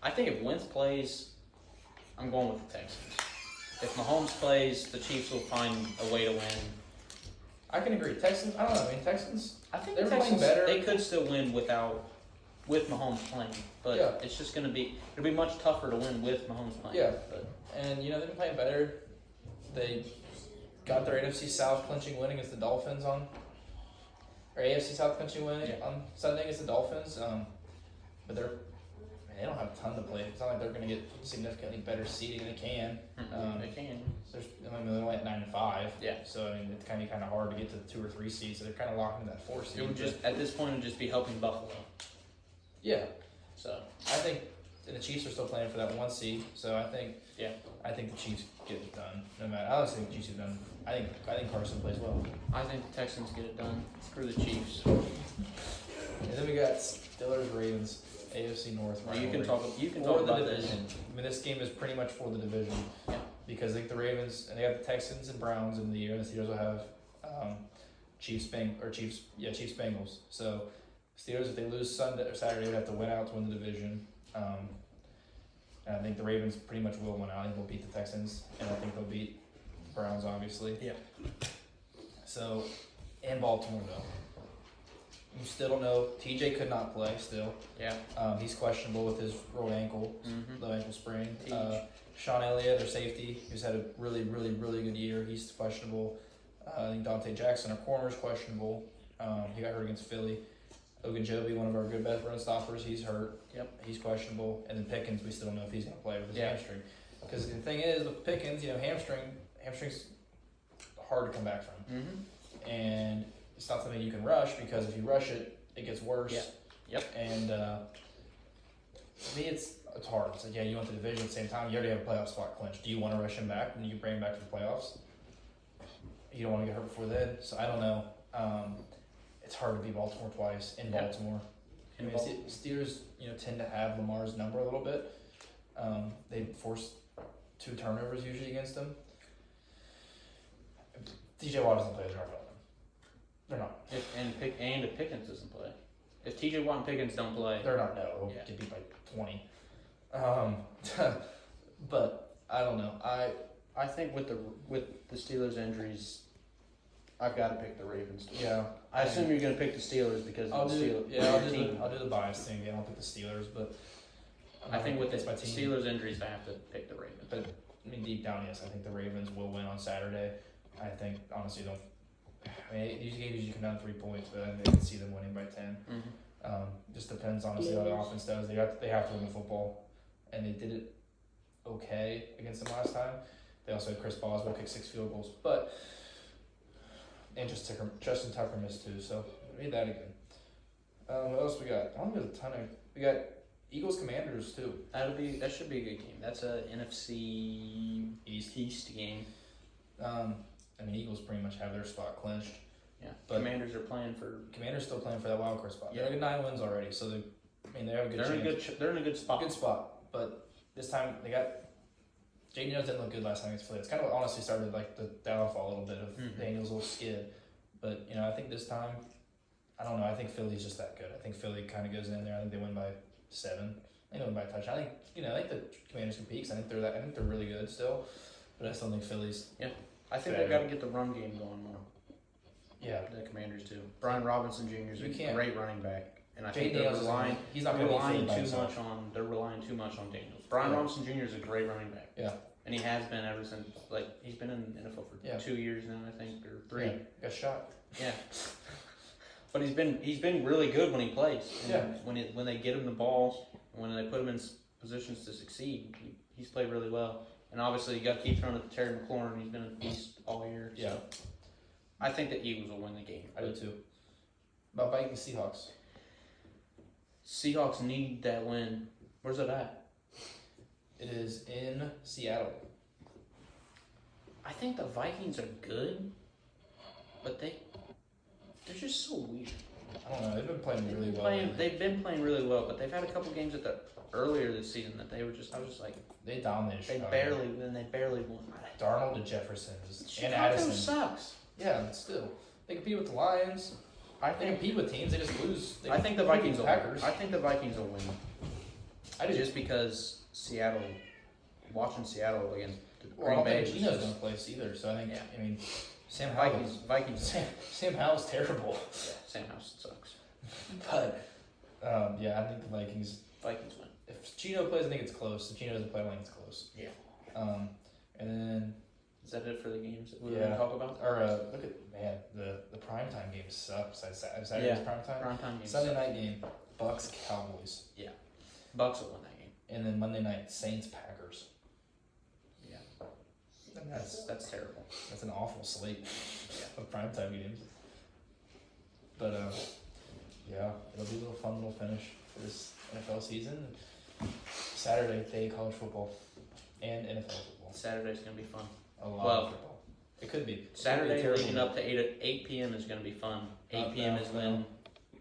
I think if Wentz plays, I'm going with the Texans. If Mahomes plays, the Chiefs will find a way to win.
I can agree. Texans. I don't know. Texans.
I think
They're
the
playing
Texans
better.
they could still win with Mahomes playing, but
Yeah.
it's just going to be it'll be much tougher to win with Mahomes playing.
Yeah.
but
And they've been playing better. They got their NFC South clinching win against the Dolphins or AFC South clinching win on Sunday against the Dolphins. But they don't have a ton to play. It's not like they're going to get significantly better seeding. They can.
they can.
They're only at 9-5.
Yeah.
So it's kind of hard to get to the 2 or 3 seeds. So they're kind of locked into that 4 seed.
It would just at this point it would just be helping Buffalo.
Yeah.
So
I think and the Chiefs are still playing for that 1 seed. So I think the Chiefs get it done. No matter. I don't think the Chiefs have done. I think Carson plays well.
I think the Texans get it done. Screw the Chiefs.
And then we got Steelers Ravens, AFC North.
You can
rivalry.
talk
For the
about this.
division. This game is pretty much for the division.
Yeah.
Because I think the Ravens and they have the Texans and Browns in the year, and the Steelers will have Chiefs Bengals. So Steelers, if they lose Sunday or Saturday, would have to win out to win the division. And I think the Ravens pretty much will win out. I think they'll beat the Texans, and I think they'll beat the Browns, obviously.
Yeah.
So, and Baltimore though. You still don't know. TJ could not play still.
Yeah.
He's questionable with his rolled ankle,
Mm-hmm.
low ankle sprain.
Teach.
Sean Elliott, their safety, who's had a really, really, really good year. He's questionable. I think Dante Jackson, our corner, is questionable. He got hurt against Philly. Ogunjobi, one of our good best run stoppers, he's hurt.
Yep.
He's questionable. And then Pickens, we still don't know if he's going to play with his
Yeah.
hamstring. Because the thing is, with Pickens, hamstring's hard to come back from.
Mm-hmm.
And it's not something you can rush because if you rush it, it gets worse.
Yeah. Yep.
And for me, it's hard. It's like, you want the division at the same time. You already have a playoff spot clinched. Do you want to rush him back when you bring him back to the playoffs? You don't want to get hurt before then. So I don't know. It's hard to beat Baltimore twice in
Yeah.
Baltimore.
In
Steelers, tend to have Lamar's number a little bit. They force 2 turnovers usually against them. TJ Watt doesn't play, they're not playing them. They're not.
If Pickens doesn't play, if TJ Watt and Pickens don't play,
They're not. No, they'll
Yeah.
get beat by 20. But I don't know.
I think with the Steelers injuries, I've got to pick the Ravens. I assume you're going to pick the Steelers because
I'll
of the
do.
Steelers.
Yeah,
team.
I'll do the bias thing again. I'll pick the Steelers, but
I think with the
it's my team.
Steelers injuries, I have to pick the Ravens.
But deep down, yes, I think the Ravens will win on Saturday. I think honestly, don't. These games usually come down to 3 points, but I can see them winning by 10.
Mm-hmm.
Just depends honestly how the offense does. They have to win the football, and they did it okay against them last time. They also had Chris Boswell kick 6 field goals, and Justin Tucker missed 2, so read that again. What else we got? I don't think there's a ton of. We got Eagles Commanders too.
That should be a good game. That's a NFC East game.
Eagles pretty much have their spot clinched.
Yeah,
But-
Commanders are playing for.
Commanders still playing for that wild card spot.
Yeah.
They're 9 wins already, so they have a good chance.
They're in a good spot.
Good spot, but this time they got. Jaden Daniels didn't look good last time against Philly. It's kind of honestly started like the downfall a little bit of
Mhm.
Daniels' little skid. But I think this time, I don't know. I think Philly's just that good. I think Philly kind of goes in there. I think they win by 7. They win by a touchdown. I think the Commanders can peak. I think they're I think they're really good still, but I still think Philly's.
I think they got to get the run game going more.
Yeah.
The Commanders do. Brian Robinson Jr. is a great running back, and I think they're relying.
He's not relying
too much on. They're relying too much on Daniels. Brian Robinson Jr. is a great running back.
Yeah.
And he has been ever since. He's been in the NFL for 2 years now, I think, or 3.
Yeah. Got shot.
Yeah. But he's been really good when he plays. And
Yeah.
When they get him the balls, when they put him in positions to succeed, he's played really well. And obviously, you got to keep throwing it to Terry McLaurin. He's been a beast all year.
Yeah.
So I think the Eagles will win the game.
I do too. About Vikings Seahawks.
Seahawks need that win. Where's it at?
It is in Seattle.
I think the Vikings are good, but they're just so weird.
I don't know. They've been playing really well.
They've been playing really well, but they've had a couple games earlier this season that I was just like,
they dominated.
they barely won.
Darnold to Jefferson and
Chicago
Addison.
sucks.
Yeah, but still, they compete with the Lions. They compete with teams. They just lose.
I think the Vikings will win.
Packers.
I think the Vikings will win.
I do.
Just because watching Seattle against the
Well, I
Green
don't
Bay.
think Gino's going to play either. So I think.
Yeah.
I mean, Sam Howell.
Vikings.
Sam Howell's terrible.
Yeah, Sam House sucks.
But I think the Vikings.
Vikings win.
If Gino plays, I think it's close. If Gino doesn't play, I think it's close.
Yeah.
And then.
Is that it for the games that we were going to talk about?
Or look at the primetime games suck. Saturday's primetime.
Primetime games.
Sunday night game, Bucks Cowboys,
Bucks will win that game.
and then Monday night Saints Packers.
Yeah.
And
That's terrible.
that's an awful slate of primetime games. But it'll be a little little finish for this NFL season. Saturday day college football and NFL football.
Saturday's going to be fun.
A lot of football. It could be.
Saturday leading up to 8 p.m. is going to be fun. 8 p.m. is when.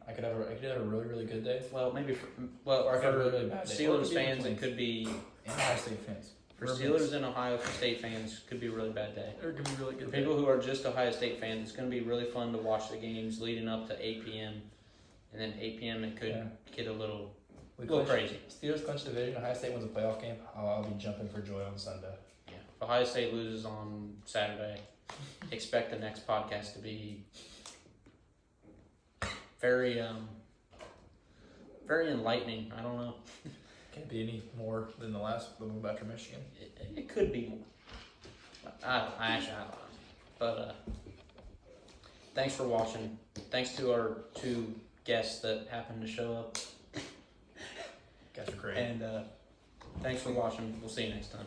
I could have a really, really good day.
Well, maybe
Or I could have a really bad day. Or it
Steelers
could be
fans,
between.
it could be.
And Ohio State fans.
For Steelers and Ohio State fans, could be a really bad day.
Or it could be really
For
good.
people who are just Ohio State fans, it's going to be really fun to watch the games leading up to 8 p.m. And then 8 p.m. it could get a little crazy.
Steelers clinch division. Ohio State wins a playoff game. I'll be jumping for joy on Sunday.
Yeah. If Ohio State loses on Saturday, expect the next podcast to be very, very enlightening. I don't know.
Can't be any more than the last the move after Michigan.
It could be more. I don't know. But thanks for watching. Thanks to our 2 guests that happened to show up.
Guys are great.
And thanks for watching. We'll see you next time.